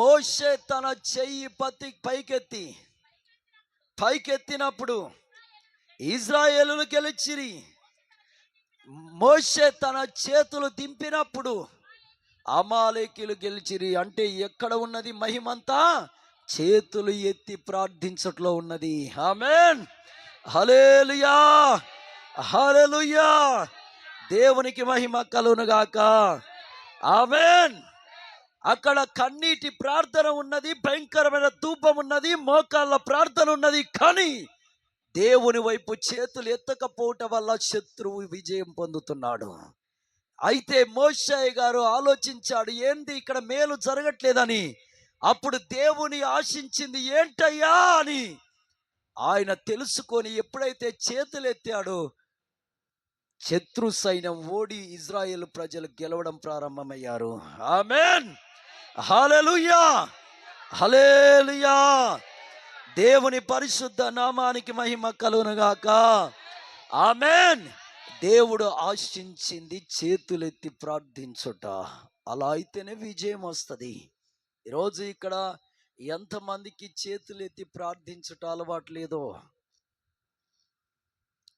మోషే తన చెయ్యి పైకెత్తినప్పుడు ఇజ్రాయేలులు గెలిచిరి. మోషే తన చేతులు దింపినప్పుడు అమాలేకీయులు గెలిచిరి. అంటే ఎక్కడ ఉన్నది మహిమంతా? చేతులు ఎత్తి ప్రార్థించట్లో ఉన్నది. ఆమేన్, హల్లెలూయా, హల్లెలూయా. దేవునికి మహిమ కలుగునుగాక. ఆమేన్. అక్కడ కన్నీటి ప్రార్థన ఉన్నది, భయంకరమైన ధూపం ఉన్నది, మోకాళ్ళ ప్రార్థన ఉన్నది, కానీ దేవుని వైపు చేతులు ఎత్తకపోవటం వల్ల శత్రువు విజయం పొందుతున్నాడు. అయితే మోషే గారు ఆలోచించాడు, ఏంది ఇక్కడ మేలు జరగట్లేదని. అప్పుడు దేవుని ఆశించింది ఏంటయ్యా అని ఆయన తెలుసుకొని ఎప్పుడైతే చేతులు ఎత్తాడో శత్రు సైన్యం ఓడి ఇజ్రాయేల్ ప్రజలు గెలవడం ప్రారంభమయ్యారు. ఆమేన్, హల్లెలూయా, హల్లెలూయా. దేవుని పరిశుద్ధ నామానికి మహిమ కలుగునుగాక. ఆమేన్. దేవుడు ఆశించింది చేతులెత్తి ప్రార్థించుట. అలా అయితేనే విజయం వస్తుంది. ఈరోజు ఇక్కడ ఎంతమందికి చేతులెత్తి ప్రార్థించుట అలవాటు లేదో,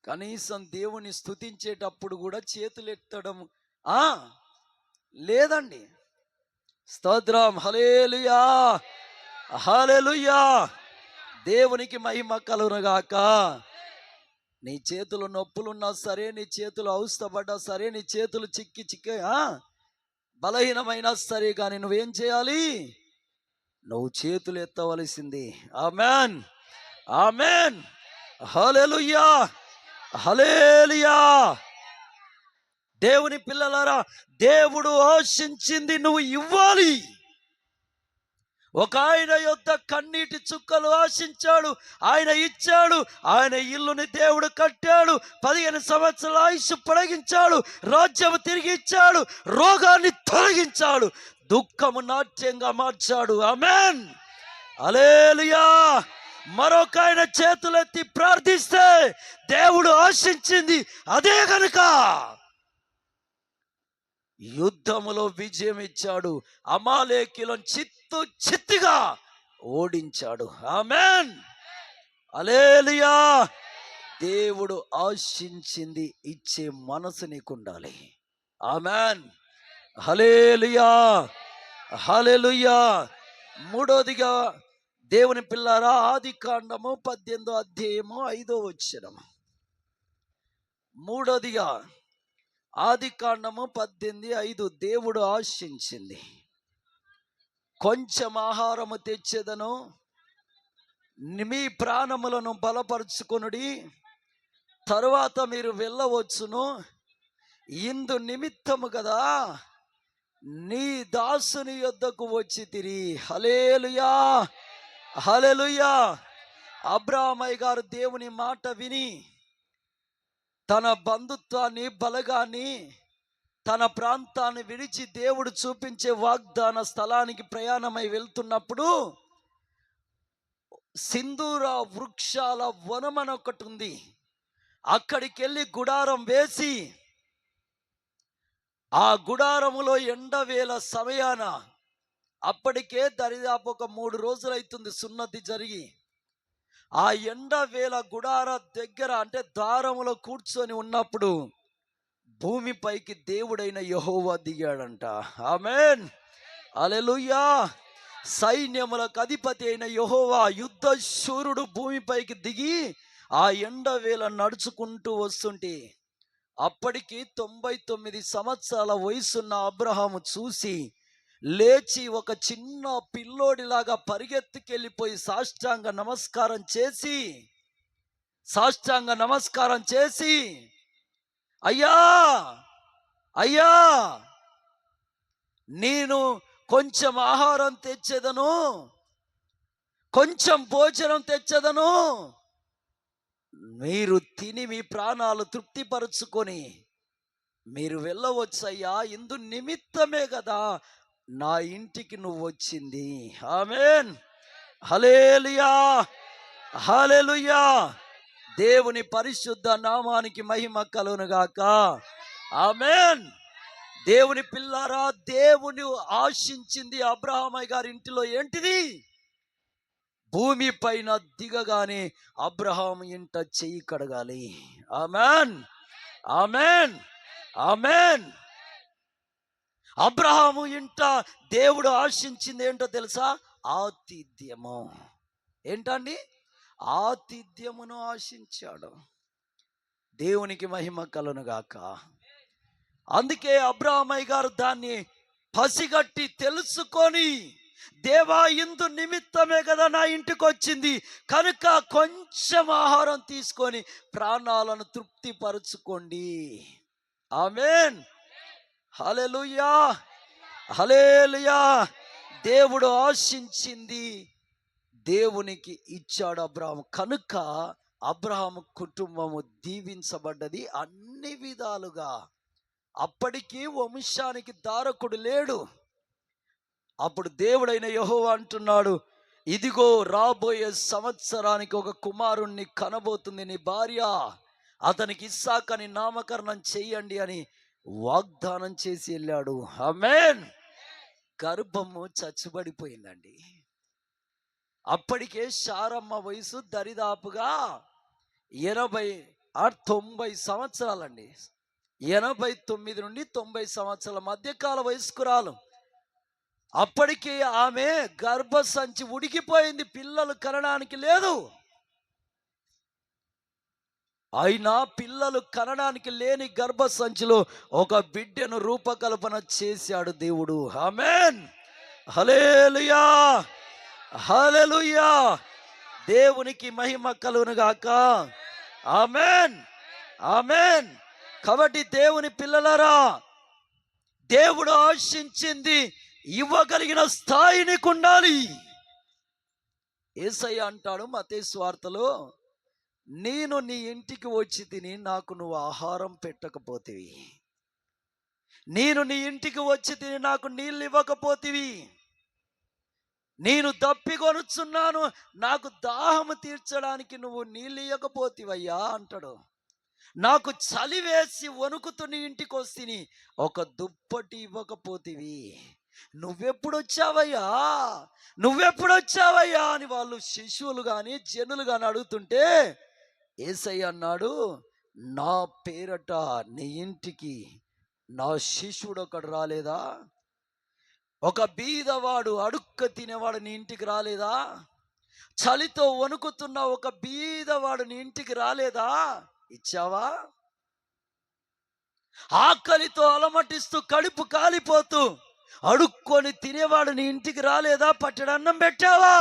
కనీసం దేవుని స్తుతించేటప్పుడు కూడా చేతులు ఎత్తడం లేదండి. స్తోత్రం, హల్లెలూయా, హల్లెలూయా. దేవునికి మహిమ కలుగునుగాక. నీ చేతులు నొప్పులున్నా సరే, నీ చేతులు అవస్థపడ్డా సరే, నీ చేతులు చిక్కి బలహీనమైనా సరే, కానీ నువ్వేం చేయాలి? నువ్వు చేతులు ఎత్తవలసింది. ఆమేన్, ఆమేన్, హల్లెలూయా, హల్లెలూయా. దేవుని పిల్లలారా, దేవుడు ఆశించింది నువ్వు ఇవ్వాలి. ఒక ఆయన యొద్ద కన్నీటి చుక్కలు ఆశించాడు, ఆయన ఇచ్చాడు. ఆయన ఇల్లుని దేవుడు కట్టాడు, 15 సంవత్సరాల ఆయుష్ పొడిగించాడు, రాజ్యం తిరిగి ఇచ్చాడు, రోగాన్ని తొలగించాడు, దుఃఖము నాట్యంగా మార్చాడు. ఆమేన్, హల్లెలూయా. మరొక ఆయన చేతులెత్తి ప్రార్థిస్తే దేవుడు ఆశించింది అదే గనుక యుద్ధములో విజయం ఇచ్చాడు, అమాలేకీయులను చిత్తుగా ఓడించాడు. ఆమేన్, హల్లెలూయా. దేవుడు ఆశించింది ఇచ్చే మనసు నీకు ఉండాలి. ఆమేన్, హల్లెలూయా, హల్లెలూయా. మూడోదిగా దేవుని పిల్లారా, ఆదికాండము 18వ అధ్యాయము 5వ వచనం. మూడోదిగా ఆదికాండము 18:5. దేవుడు ఆశించింది, కొంచెం ఆహారము తెచ్చేదను, మీ ప్రాణములను బలపరుచుకొనుడి, తరువాత మీరు వెళ్ళవచ్చును, ఇందు నిమిత్తము కదా నీ దాసుని యొద్దకు వచ్చి తిరి. హల్లెలూయా, హల్లెలూయా. అబ్రాహామయ్య గారు దేవుని మాట విని తన బంధుత్వాన్ని, బలగాన్ని, తన ప్రాంతాన్ని విడిచి దేవుడు చూపించే వాగ్దాన స్థలానికి ప్రయాణమై వెళ్తున్నప్పుడు సింధూర వృక్షాల వనం అని ఒకటి ఉంది. అక్కడికి వెళ్ళి గుడారం వేసి, ఆ గుడారములో ఎండవేళ సమయాన, అప్పటికే దరిదాపు ఒక 3 రోజులు అవుతుంది సున్నతి జరిగి, ఆ ఎండవేళ గుడార దగ్గర అంటే ద్వారములో కూర్చొని ఉన్నప్పుడు భూమిపైకి దేవుడైన యెహోవా దిగాడంట. ఆమేన్, హల్లెలూయా. సైన్యములకు అధిపతి అయిన యెహోవా యుద్ధ శూరుడు భూమిపైకి దిగి ఆ ఎండవేళ నడుచుకుంటూ వస్తుంటే, అప్పటికి 99 సంవత్సరాల వయసున్న అబ్రహాము చూసి లేచి ఒక చిన్న పిల్లోడిలాగా పరిగెత్తుకెళ్ళిపోయి సాష్టాంగ నమస్కారం చేసి, అయ్యా అయ్యా, నేను కొంచెం ఆహారం తెచ్చేదను, కొంచెం భోజనం తెచ్చేదను, మీరు తిని మీ ప్రాణాలు తృప్తిపరుచుకొని మీరు వెళ్ళవచ్చయ్యా, ఇందు నిమిత్తమే కదా నా ఇంటికి నువ్వు వచ్చింది. ఆమేన్, హల్లెలూయా, హల్లెలూయా. దేవుని పరిశుద్ధ నామానికి మహిమ కలుగును గాక. ఆమేన్. దేవుని పిల్లారా, దేవుని ఆశించింది అబ్రహామయ్య గారి ఇంటిలో ఏంటిది? భూమి పైన దిగగానే అబ్రహాము ఇంట చెయ్యి కడగాలి. ఆమేన్, ఆమేన్, ఆమేన్. అబ్రహాము ఇంట దేవుడు ఆశించింది ఏంటో తెలుసా? ఆతిథ్యము. ఏంటండి? ఆతిథ్యమును ఆశించాడు. దేవునికి మహిమ కలుగును గాక. అందుకే అబ్రహామయ్య గారు దాన్ని పసిగట్టి తెలుసుకొని, దేవా ఇందు నిమిత్తమే కదా నా ఇంటికి వచ్చింది కనుక కొంచెం ఆహారం తీసుకొని ప్రాణాలను తృప్తిపరచుకోండి. ఆమేన్, హల్లెలూయా, హల్లెలూయా. దేవుడు ఆశించింది దేవునికి ఇచ్చాడు అబ్రహాము. కనుక అబ్రహాము కుటుంబము దీవించబడ్డది అన్ని విధాలుగా. అప్పటికి వంశానికి దారకుడు లేడు. అప్పుడు దేవుడైన యెహోవా అంటున్నాడు, ఇదిగో రాబోయే సంవత్సరానికి ఒక కుమారుణ్ణి కనబోతుంది నీ భార్య, అతనికి ఇస్సాకు అని నామకరణం చెయ్యండి అని వాగ్దానం చేసి వెళ్ళాడు. ఆమేన్. గర్భము చచ్చుబడిపోయిందండి. అప్పటికే శారమ్మ వయసు దరిదాపుగా 90 సంవత్సరాలండి. 89 నుండి 90 సంవత్సరాల మధ్యకాల వయస్కురాలు. అప్పటికి ఆమె గర్భసంచి ఉడికిపోయింది, పిల్లలు కనడానికి లేదు. అయినా పిల్లలు కనడానికి లేని గర్భసంచిలో ఒక బిడ్డను రూపకల్పన చేశాడు దేవుడు. ఆమేన్, హల్లెలూయా, హల్లెలూయా. దేవునికి మహిమ కలుగును గాక. ఆమేన్, ఆమేన్. కాబట్టి దేవుని పిల్లలారా, దేవుడు ఆశించింది ఇవ్వగలిగిన స్థాయి నీకు ఉండాలి. యేసయ్య అంటాడు మత్తయి సువార్తలో, నేను నీ ఇంటికి వచ్చి తిని నాకు నువ్వు ఆహారం పెట్టకపోతివి, నేను నీ ఇంటికి వచ్చి తిని నాకు నీళ్ళు ఇవ్వకపోతివి, నేను దప్పికొనుచున్నాను నాకు దాహము తీర్చడానికి నువ్వు నీళ్ళు ఇవ్వకపోతివయ్యా అంటాడు. నాకు చలి వేసి వణుకుతూ నీ ఇంటికి వస్తేని ఒక దుప్పటి ఇవ్వకపోతివి, నువ్వెప్పుడొచ్చావయ్యా నువ్వెప్పుడొచ్చావయ్యా అని వాళ్ళు శిశువులు కానీ జనులు కానీ అడుగుతుంటే యేసయ్య అన్నాడు, నా పేరట నీ ఇంటికి నా శిష్యుడు ఒకడు రాలేదా, ఒక బీదవాడు అడుక్క తినేవాడు నీ ఇంటికి రాలేదా, చలితో వణుకుతున్న ఒక బీదవాడు నీ ఇంటికి రాలేదా, ఇచ్చావా? ఆకలితో అలమటిస్తూ కడుపు కాలిపోతూ అడుక్కొని తినేవాడు నీ ఇంటికి రాలేదా, పట్టెడన్నం పెట్టావా?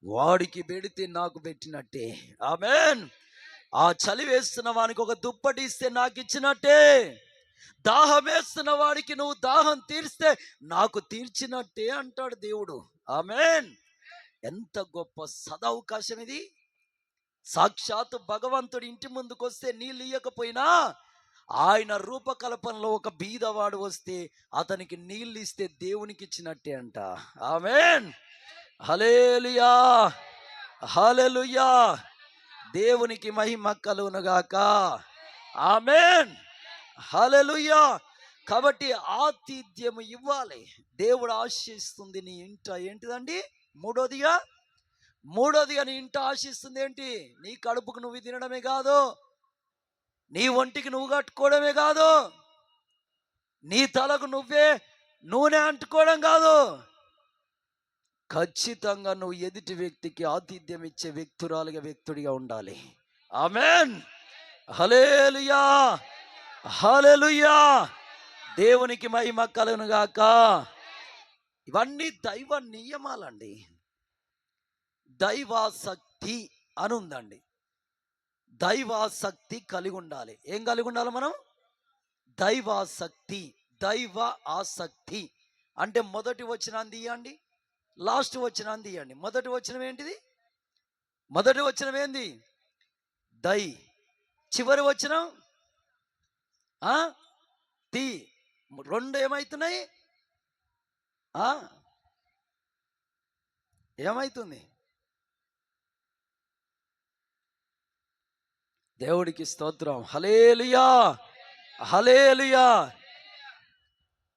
వాడికి పెడితే నాకు పెట్టినట్టే. ఆమేన్. ఆ చలి వేస్తున్న వానికి ఒక దుప్పటి ఇస్తే నాకు ఇచ్చినట్టే, దాహం వేస్తున్న వాడికి నువ్వు దాహం తీర్స్తే నాకు తీర్చినట్టే అంటాడు దేవుడు. ఆమేన్. ఎంత గొప్ప సదవకాశం ఇది. సాక్షాత్తు భగవంతుడి ఇంటి ముందుకు వస్తే నీళ్ళు ఇయ్యకపోయినా ఆయన రూపకల్పనలో ఒక బీదవాడు వస్తే అతనికి నీళ్ళు ఇస్తే దేవునికి ఇచ్చినట్టే అంట. ఆమేన్. హల్లెలూయా హల్లెలూయా. దేవునికి మహిమ కలుగునుగాక. ఆమేన్. హల్లెలూయా. కాబట్టి ఆతిథ్యము ఇవ్వాలి. దేవుడు ఆశిస్తుంది నీ ఇంట ఏంటిదండి? మూడోదిగా నీ ఇంట ఆశిస్తుంది ఏంటి? నీ కడుపుకు నువ్వు తినడమే కాదు, నీ ఒంటికి నువ్వు కట్టుకోవడమే కాదు, నీ తలకు నువ్వే నూనె అంటుకోవడం కాదు, ఖచ్చితంగా నువ్వు ఎదుటి వ్యక్తికి ఆతిథ్యం ఇచ్చే వ్యక్తుడిగా ఉండాలి. ఆమేన్. హల్లెలూయా హల్లెలూయా. దేవునికి మహిమ కలుగును గాక. ఇవన్నీ దైవ నియమాలండి. దైవాసక్తి అని ఉందండి. దైవాసక్తి కలిగి ఉండాలి. ఏం కలిగి ఉండాలి మనం? దైవాసక్తి. దైవ ఆసక్తి అంటే మొదటి వచనం తీయండి, లాస్ట్ వచనం తీయండి. మొదటి వచనం ఏంటిది? మొదటి వచనం ఏంది? దై. చివరి వచనం తి. రెండు ఏమైతున్నాయి? ఏమైతుంది? దేవుడికి స్తోత్రం. హల్లెలూయా హల్లెలూయా.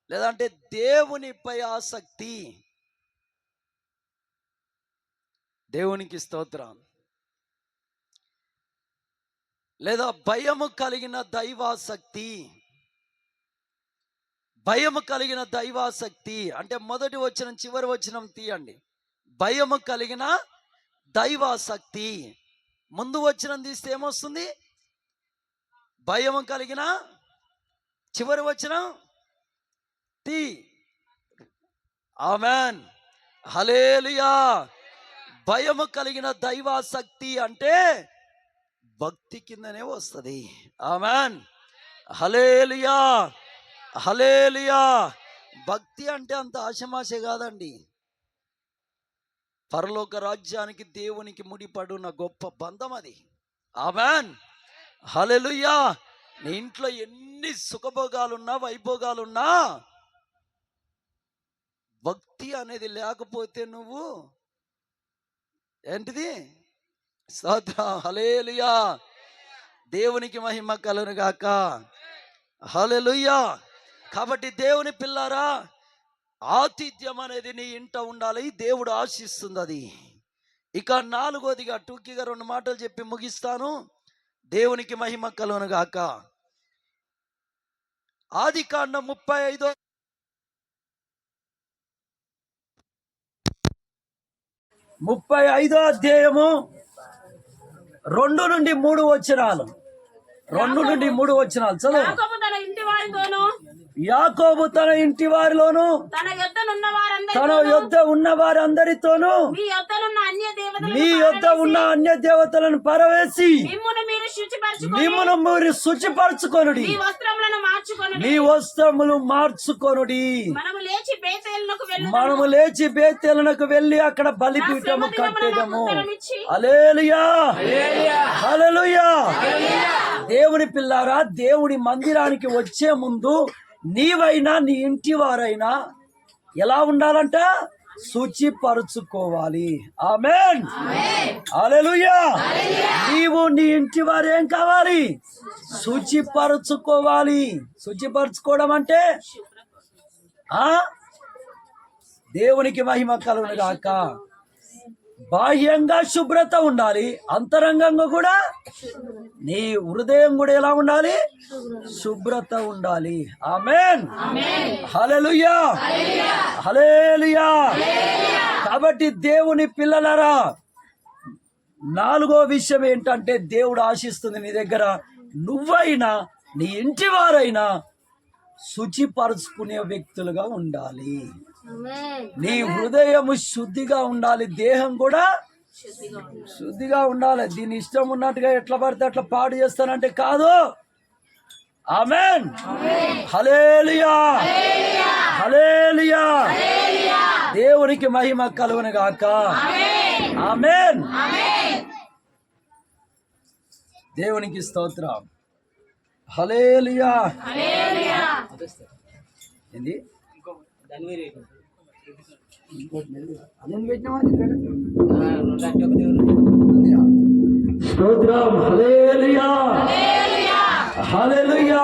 లేదంటే దేవునిపై ఆసక్తి. దేవునికి స్తోత్రం. లేదా భయము కలిగిన దైవాసక్తి. భయము కలిగిన దైవాసక్తి అంటే మొదటి వచనం చివరి వచనం తీయండి. భయము కలిగిన దైవాసక్తి. ముందు వచనం తీస్తే ఏమొస్తుంది? భయము కలిగిన. చివరి వచనం తీ. ఆమేన్. హల్లెలూయా. భయము కలిగిన దైవాసక్తి అంటే భక్తి కిందనే వస్తుంది. ఆమేన్. హల్లెలూయా హల్లెలూయా. భక్తి అంటే అంత ఆశమాషే కాదండి. పరలోక రాజ్యానికి దేవునికి ముడిపడున్న గొప్ప బంధం అది. ఆమేన్. హల్లెలూయా. నీ ఇంట్లో ఎన్ని సుఖభోగాలున్నా వైభోగాలున్నా భక్తి అనేది లేకపోతే నువ్వు ఏంటిది? స్తోత్రం. హల్లెలూయా. దేవునికి మహిమ కలుగును గాక. హల్లెలూయా. కాబట్టి దేవుని పిల్లారా, ఆతిథ్యం అనేది నీ ఇంట ఉండాలి. దేవుడు ఆశిస్తుంది అది. ఇక నాలుగోదిగా టూకీగా 2 మాటలు చెప్పి ముగిస్తాను. దేవునికి మహిమ కలుగును గాక. ఆదికాండం 35వ అధ్యాయము 2 నుండి 3 వచనాలు. 2 నుండి 3 వచనాలు చదువు. యాకోబు తన ఇంటి వారిలోను తన యొద్ద ఉన్న వారందరితోనూ మీ యొద్ద ఉన్న అన్య దేవతలను పరవేసి మిమ్మును మీరు శుచిపరచుకొనుడి, మీ వస్త్రములు మార్చుకొనుడి. మనము లేచి బేతేలునకు వెళ్ళి అక్కడ బలిపీఠము కట్టెదము. హల్లెలూయా, హల్లెలూయా. దేవుని పిల్లారా, దేవుడి మందిరానికి వచ్చే ముందు నీవైనా నీ ఇంటి వారైనా ఎలా ఉండాలంట? శుచిపరుచుకోవాలి. ఆమేన్, హల్లెలూయా. నీవు నీ ఇంటి వారు ఏం కావాలి? శుచిపరుచుకోవాలి. శుచిపరుచుకోవడం అంటే దేవునికి మహిమ కలుగును గాక. బాహ్యంగా శుభ్రత ఉండాలి, అంతరంగంగా కూడా నీ హృదయం కూడా ఎలా ఉండాలి? శుభ్రత ఉండాలి. ఆమేన్, హల్లెలూయా, హల్లెలూయా. కాబట్టి దేవుని పిల్లలారా, నాలుగో విషయం ఏంటంటే దేవుడు ఆశిస్తుంది నీ దగ్గర నువ్వైనా నీ ఇంటి వారైనా శుచిపరుచుకునే వ్యక్తులుగా ఉండాలి. నీ హృదయము శుద్ధిగా ఉండాలి, దేహం కూడా శుద్ధిగా ఉండాలి. దీని ఇష్టం ఉన్నట్టుగా ఎట్లా పడితే అట్లా పాడు చేస్తానంటే కాదు. ఆమేన్, హల్లెలూయా, హల్లెలూయా. దేవునికి మహిమ కలుగును గాక. ఆమేన్. దేవునికి స్తోత్రం. హల్లెలూయా. ఏంది స్తోత్రం. హల్లెలూయా, హల్లెలూయా.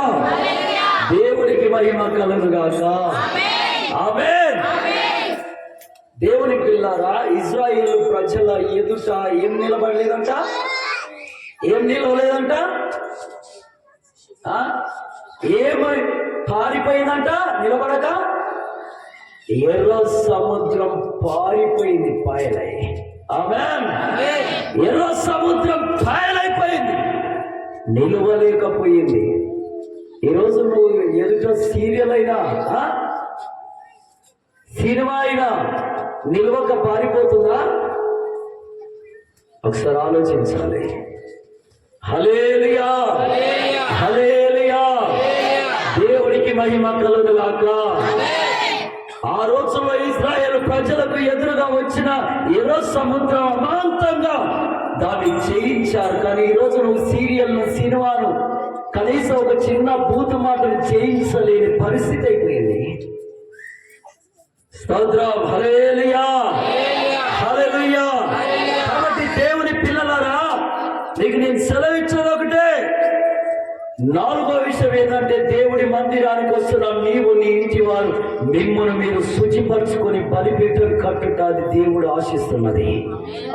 దేవునికి మహిమ కలుగును గాక. ఆమేన్. దేవుని పిల్లారా, ఇశ్రాయేలు ప్రజల ఎదుట ఏం నిలబడలేదంట? ఏం నిలవలేదంట? ఏమై పారిపోయిందంట? నిలబడక ఎర్ర సముద్రం పారిపోయింది, పాయలై. ఆమేన్. ఎర్ర సముద్రం పాయలైపోయింది, నిలవలేకపోయింది. ఈరోజు నువ్వు ఎదుట సీరియల్ అయినా సినిమా అయినా నిలవక పారిపోతుందా? ఒకసారి ఆలోచించాలి. హల్లెలూయా, హల్లెలూయా. దేవునికి మహిమ కలుగును గాక. ఆ రోజుల్లో ఇశ్రాయేలు ప్రజలకు ఎదురుగా వచ్చిన ఎర్ర సముద్రం అమాంతంగా దాన్ని చేయించారు. కానీ ఈరోజు నువ్వు సీరియల్ సినిమాను కనీసం ఒక చిన్న బూతు మాటలు చేయించలేని పరిస్థితి అయిపోయింది. స్తోత్రం. హల్లెలూయా, హల్లెలూయా. కాబట్టి దేవుని పిల్లలారా, నీకు నేను సెలవిచ్చేది ఒకటే. నాలుగో విషయం ఏంటంటే దేవుడి మందిరానికి వస్తున్న నీవు నీ ఇంటి వారు మిమ్మును మీరు శుచిపరుచుకొని బలిపీఠం కట్టుట అది దేవుడు ఆశిస్తున్నది.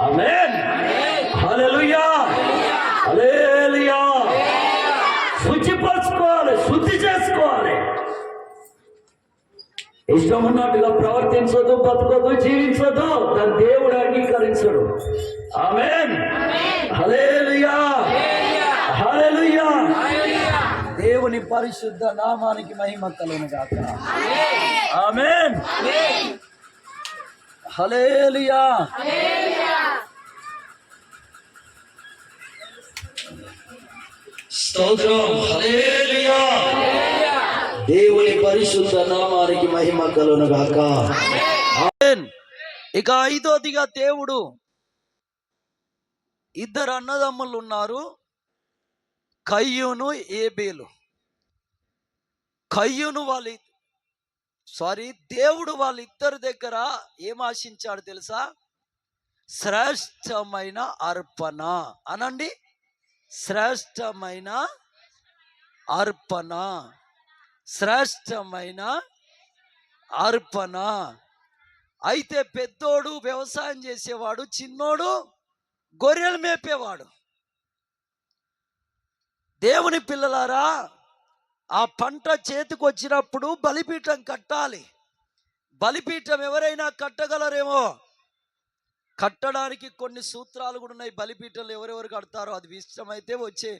ఆమేన్, హల్లెలూయా, హల్లెలూయా. శుచిపరచుకోవాలి, శుద్ధి చేసుకోవాలి. ఇష్టం ఉన్నట్టుగా ప్రవర్తించదు, బతుకదు, జీవించదు. దాన్ని దేవుడు అంగీకరించడు. ఆమేన్, హల్లెలూయా, హల్లెలూయా. దేవుని పరిశుద్ధ నామానికి మహిమ కలుగును గాక. ఆమేన్, హల్లెలూయా. స్తోత్రం. హల్లెలూయా. దేవుని పరిశుద్ధ నామానికి మహిమ కలుగును గాక. ఆమేన్. ఇక ఐదోదిగా దేవుడు ఇద్దరు అన్నదమ్ములు ఉన్నారు, కయ్యూను, ఏబేలు. కయ్యూను దేవుడు వాళ్ళిద్దరి దగ్గర ఏం ఆశించాడు తెలుసా? శ్రేష్టమైన అర్పణ. అనండి, శ్రేష్టమైన అర్పణ, శ్రేష్టమైన అర్పణ. అయితే పెద్దోడు వ్యవసాయం చేసేవాడు, చిన్నోడు గొర్రెలు మేపేవాడు. దేవుని పిల్లలారా, ఆ పంట చేతికి వచ్చినప్పుడు బలిపీఠం కట్టాలి. బలిపీఠం ఎవరైనా కట్టగలరేమో. కట్టడానికి కొన్ని సూత్రాలు కూడా ఉన్నాయి. బలిపీఠంలో ఎవరెవరు కడతారో అది ఇష్టమైతే వచ్చే,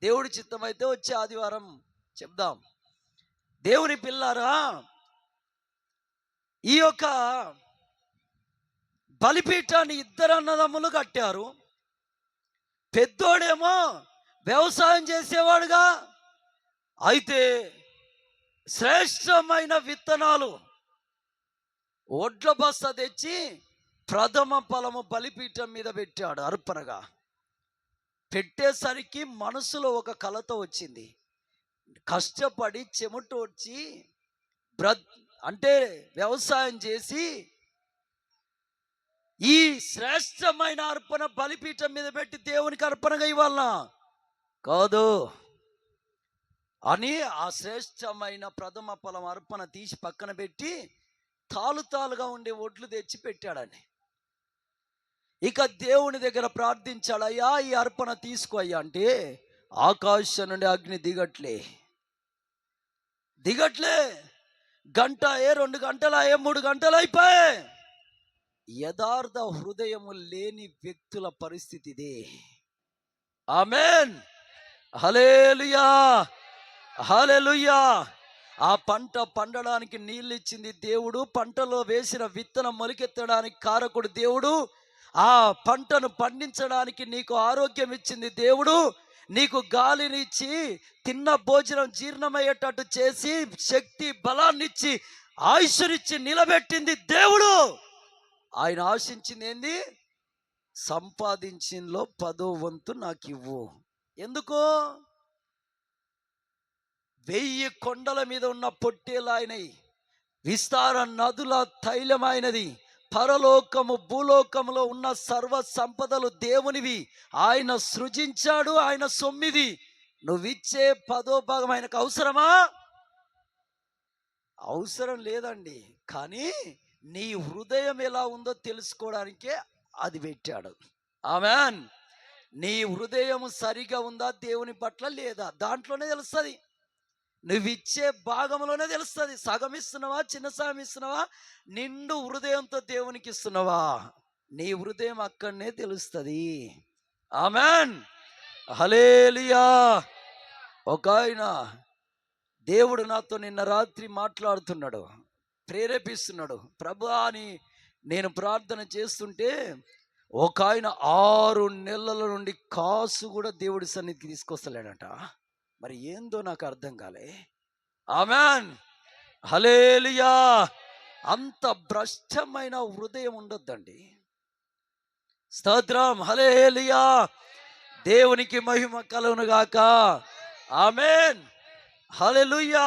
దేవుడి చిత్తమైతే వచ్చే ఆదివారం చెప్దాం. దేవుని పిల్లారా, ఈ యొక్క బలిపీఠాన్ని ఇద్దరు అన్నదమ్ములు కట్టారు. పెద్దోడేమో వ్యవసాయం చేసేవాడుగా. అయితే శ్రేష్టమైన విత్తనాలు ఒడ్ల బస్తా తెచ్చి ప్రథమ ఫలము బలిపీఠం మీద పెట్టాడు అర్పణగా. పెట్టేసరికి మనసులో ఒక కలత వచ్చింది. కష్టపడి చెమటోడ్చి అంటే వ్యవసాయం చేసి ఈ శ్రేష్టమైన అర్పణ బలిపీఠం మీద పెట్టి దేవునికి అర్పణగా ఇవ్వాలనా? కాదు అని ఆ శ్రేష్టమైన ప్రథమ ఫలం అర్పణ తీసి పక్కన పెట్టి తాలుగా ఉండే ఒడ్లు తెచ్చి పెట్టాడని. ఇక దేవుని దగ్గర ప్రార్థించాడు, అయ్యా ఈ అర్పణ తీసుకో అయ్యా అంటే ఆకాశం నుండి అగ్ని దిగట్లే. గంట 2 గంటలు 3 గంటలు అయిపోయాయి. యథార్థ హృదయము లేని వ్యక్తుల పరిస్థితి ఇదే. ఆమేన్, హల్లెలూయా, హల్లెలూయా. ఆ పంట పండడానికి నీళ్ళు ఇచ్చింది దేవుడు, పంటలో వేసిన విత్తనం మొలకెత్తడానికి కారకుడు దేవుడు, ఆ పంటను పండించడానికి నీకు ఆరోగ్యం ఇచ్చింది దేవుడు, నీకు గాలినిచ్చి తిన్న భోజనం జీర్ణమయ్యేటట్టు చేసి శక్తి బలాన్ని ఇచ్చి ఆయుష్నిచ్చి నిలబెట్టింది దేవుడు. ఆయన ఆశించింది ఏంది? సంపాదించినలో 10వ వంతు నాకు ఇవ్వు. ఎందుకు? 1000 కొండల మీద ఉన్న పొట్టేలు ఆయనవి, విస్తార నదుల తైలమైనది, పరలోకము భూలోకములో ఉన్న సర్వ సంపదలు దేవునివి. ఆయన సృజించాడు, ఆయన సొమ్మిది. నువ్విచ్చే 10వ భాగం ఆయనకు అవసరమా? అవసరం లేదండి. కానీ నీ హృదయం ఎలా ఉందో తెలుసుకోవడానికే అది పెట్టాడు. ఆమేన్. నీ హృదయం సరిగా ఉందా దేవుని పట్ల లేదా దాంట్లోనే తెలుస్తుంది. నువ్విచ్చే భాగంలోనే తెలుస్తుంది. సగం ఇస్తున్నావా, చిన్న సగం ఇస్తున్నావా, నిండు హృదయంతో దేవునికి ఇస్తున్నావా, నీ హృదయం అక్కడనే తెలుస్తుంది. ఆమేన్, హల్లెలూయా. ఒక ఆయన దేవుడు నాతో నిన్న రాత్రి మాట్లాడుతున్నాడు, ప్రేరేపిస్తున్నాడు. ప్రభువా అని నేను ప్రార్థన చేస్తుంటే ఒక ఆయన 6 నెలల నుండి కాసు కూడా దేవుడి సన్నిధికి తీసుకొస్తలేడట. మరి ఏందో నాకు అర్థం కాలే. ఆమేన్, హల్లెలూయా. అంత భ్రష్టమైన హృదయం ఉండొద్దండి. స్తోత్రం, హల్లెలూయా. దేవునికి మహిమ కలుగును గాక. ఆమేన్, హల్లెలూయా.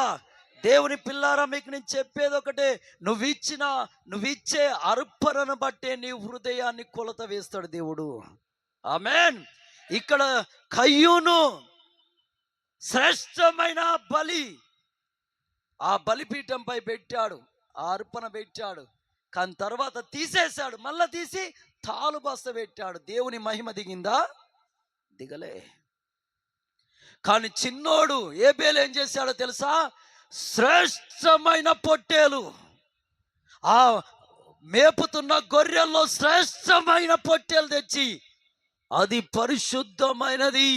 దేవుని పిల్లారా, మీకు నేను చెప్పేది ఒకటే, నువ్విచ్చే అర్పణను బట్టే నీ హృదయాన్ని కొలత వేస్తాడు దేవుడు. ఆమేన్. ఇక్కడ కయ్యూను శ్రేష్టమైన బలి ఆ బలిపీఠంపై పెట్టాడు, ఆ అర్పణ పెట్టాడు. కానీ తర్వాత తీసేశాడు, మళ్ళా తీసి తాలుబస్త పెట్టాడు. దేవుని మహిమ దిగిందా? దిగలే. కానీ చిన్నోడు ఏబేలు ఏం చేశాడో తెలుసా? శ్రేష్టమైన పొట్టేలు, ఆ మేపుతున్న గొర్రెల్లో శ్రేష్టమైన పొట్టేలు తెచ్చి, అది పరిశుద్ధమైనది,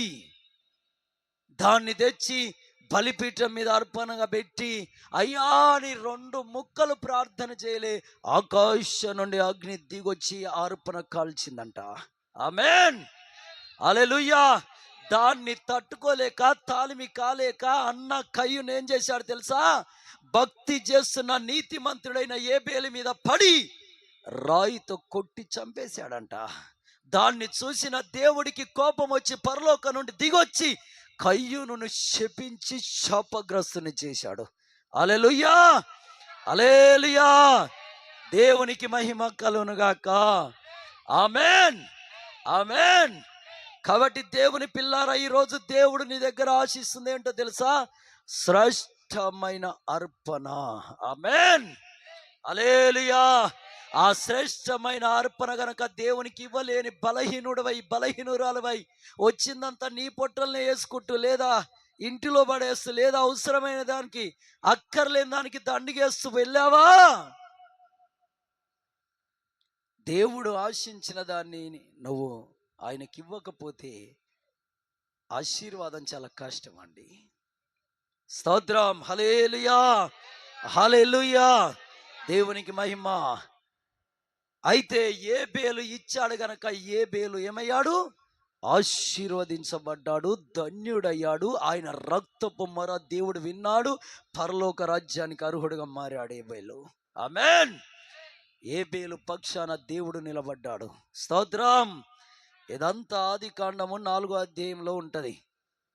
దాన్ని తెచ్చి బలిపీఠం మీద అర్పణగా పెట్టి, అయ్యా అని 2 ముక్కలు ప్రార్థన చేయలే, ఆకాశం నుండి అగ్ని దిగొచ్చి అర్పణ కాల్చిందంట. ఆమేన్, హల్లెలూయా. దాన్ని తట్టుకోలేక, తాలిమి కాలేక అన్న కయ్యూను ఏం చేశాడు తెలుసా? భక్తి చేస్తున్న నీతిమంతుడైన ఏబేలు మీద పడి రాయితో కొట్టి చంపేశాడంట. దాన్ని చూసిన దేవుడికి కోపం వచ్చి పరలోకం నుండి దిగొచ్చి కయ్యూనును శపించి శాపగ్రస్తుని చేశాడు. హల్లెలూయా, హల్లెలూయా. దేవునికి మహిమ కలుగును గాక. ఆమేన్, ఆమేన్. కాబట్టి దేవుని పిల్లారా, ఈరోజు దేవుడు నీ దగ్గర ఆశిస్తుంది ఏంటో తెలుసా? శ్రేష్టమైన అర్పణ. ఆమేన్, హల్లెలూయా. ఆ శ్రేష్టమైన అర్పణ గనక దేవునికి ఇవ్వలేని బలహీనురాలవై వచ్చిందంతా నీ పొట్టల్ని వేసుకుంటూ, లేదా ఇంటిలో పడేస్తూ, లేదా అవసరమైన దానికి అక్కర్లేని దానికి దండిగేస్తూ వెళ్ళావా? దేవుడు ఆశించిన దాన్ని నువ్వు ఆయనకి ఇవ్వకపోతే ఆశీర్వాదం చాలా కష్టం అండి. స్తోత్రం, హల్లెలూయా, హల్లెలూయా. దేవునికి మహిమ. అయితే ఏబేలు ఇచ్చాడు గనక ఏబేలు ఏమయ్యాడు? ఆశీర్వదించబడ్డాడు, ధన్యుడయ్యాడు. ఆయన రక్తపు మొర దేవుడు విన్నాడు, పరలోక రాజ్యానికి అర్హుడుగా మారాడు ఏబేలు. ఆమేన్. ఏబేలు పక్షాన దేవుడు నిలబడ్డాడు. స్తోత్రం. ఇదంతా ఆది కాండము 4వ అధ్యాయంలో ఉంటది.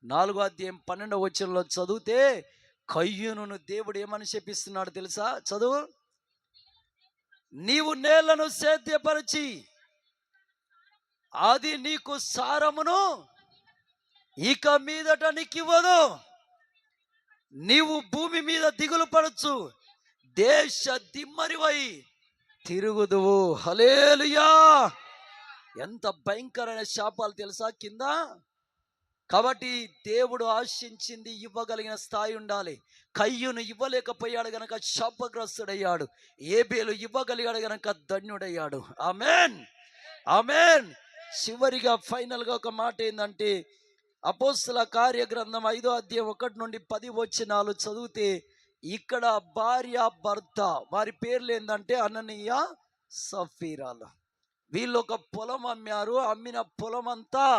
4వ అధ్యాయం 12వ వచనంలో చదివితే కయ్యూనును దేవుడు ఏమని చెప్పిస్తున్నాడు తెలుసా? చదువు. నీవు నేలను సేద్యపరిచి అది నీకు సారమును ఇక మీదట నీకివ్వదు. నీవు భూమి మీద దిగులు పడచ్చు, దేశ దిమ్మరివై తిరుగుదువు. హల్లెలూయా. ఎంత భయంకరమైన శాపాలు తెలుసా కింద. కాబట్టి దేవుడు ఆశించింది ఇవ్వగలిగిన స్థాయి ఉండాలి. కయ్యూను ఇవ్వలేకపోయాడు గనక శాపగ్రస్తుడయ్యాడు. ఏబేలు ఇవ్వగలిగాడు గనక ధన్యుడయ్యాడు. ఆమేన్, ఆమేన్. చివరిగా ఫైనల్గా ఒక మాట ఏంటంటే, అపోస్తల కార్యగ్రంథం 5వ అధ్యాయం 1 నుండి 10 వచనాలు చదివితే ఇక్కడ భార్య భర్త వారి పేర్లు ఏంటంటే అననీయ సఫీరాలు. వీళ్ళు ఒక పొలం అమ్మారు. అమ్మిన పొలం అంతా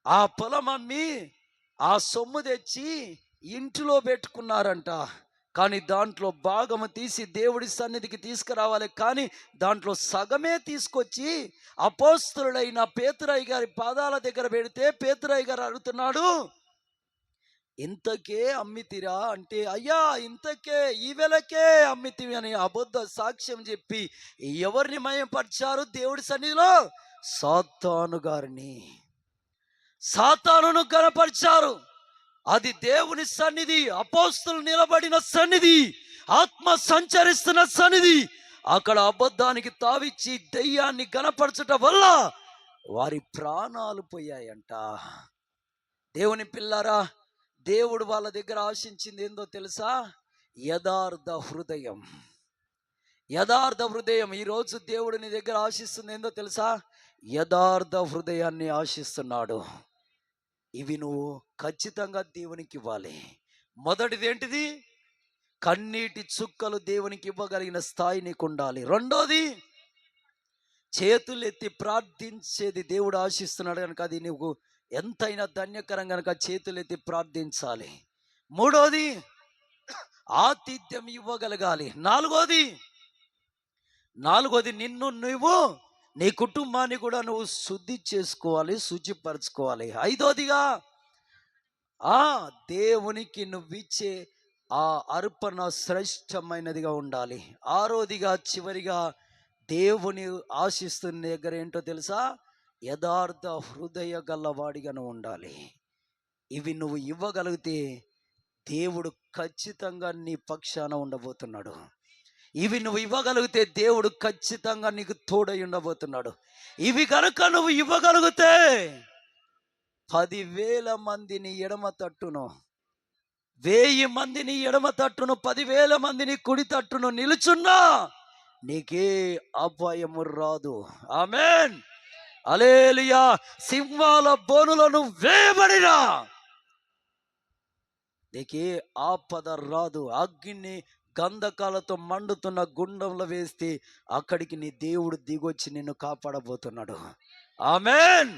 ఆ పొలం అమ్మి ఆ సొమ్ము తెచ్చి ఇంటిలో పెట్టుకున్నారంట. కానీ దాంట్లో భాగము తీసి దేవుడి సన్నిధికి తీసుకురావాలి. కానీ దాంట్లో సగమే తీసుకొచ్చి అపోస్తలుడైన పేతురయ్య గారి పాదాల దగ్గర పెడితే పేతురయ్య గారు అడుగుతున్నాడు, ఇంతకే అమ్మితిరా అంటే, అయ్యా ఇంతకే ఈ వెలకే అమ్మితివి అని అబద్ధ సాక్ష్యం చెప్పి ఎవరిని మయపరిచారు దేవుడి సన్నిధిలో? సాతాను గారిని, సాతానును గనపరిచారు. అది దేవుని సన్నిధి, అపోస్తలులు నిలబడిన సన్నిధి, ఆత్మ సంచరిస్తున్న సన్నిధి. అక్కడ అబద్ధానికి తావిచ్చి దెయ్యాన్ని గనపరచటం వల్ల వారి ప్రాణాలు పోయాయంట. దేవుని పిల్లారా, దేవుడు వాళ్ళ దగ్గర ఆశించింది ఏందో తెలుసా? యథార్థ హృదయం. యథార్థ హృదయం. ఈరోజు దేవుడు నీ దగ్గర ఆశిస్తుంది ఏందో తెలుసా? యథార్థ హృదయాన్ని ఆశిస్తున్నాడు. ఇవి నువ్వు ఖచ్చితంగా దేవునికి ఇవ్వాలి. మొదటిది ఏంటిది? కన్నీటి చుక్కలు దేవునికి ఇవ్వగలిగిన స్థాయి నీకు ఉండాలి. రెండోది, చేతులెత్తి ప్రార్థించేది దేవుడు ఆశిస్తున్నాడు కనుక అది నువ్వు ఎంతైనా ధన్యకరం కనుక చేతులెత్తి ప్రార్థించాలి. మూడోది, ఆతిథ్యం ఇవ్వగలగాలి. నాలుగోది నిన్ను నువ్వు నీ కుటుంబాన్ని కూడా నువ్వు శుద్ధి చేసుకోవాలి, శుచిపరచుకోవాలి. ఐదోదిగా దేవునికి నువ్విచ్చే ఆ అర్పణ శ్రేష్టమైనదిగా ఉండాలి. ఆరోదిగా చివరిగా దేవుని ఆశిస్తున్న దగ్గర ఏంటో తెలుసా? యథార్థ హృదయ గల్లవాడిగా నువ్వు ఉండాలి. ఇవి నువ్వు ఇవ్వగలిగితే దేవుడు ఖచ్చితంగా నీ పక్షాన ఉండబోతున్నాడు. ఇవి నువ్వు ఇవ్వగలిగితే దేవుడు ఖచ్చితంగా నీకు తోడై ఉండబోతున్నాడు. ఇవి కనుక నువ్వు ఇవ్వగలిగితే 10,000 మందిని ఎడమ తట్టును, 1000 మందిని ఎడమ తట్టును, 10,000 మందిని కుడి తట్టును నిలుచున్నా నీకే అపాయము రాదు. ఆమేన్, హల్లెలూయా. సింహాల బోనులను వేయబడినా నీకే ఆపద రాదు. అగ్ని గంధకాలతో మండుతున్న గుండంలో వేస్తే అక్కడికి నీ దేవుడు దిగొచ్చి నిన్ను కాపాడబోతున్నాడు. ఆమేన్.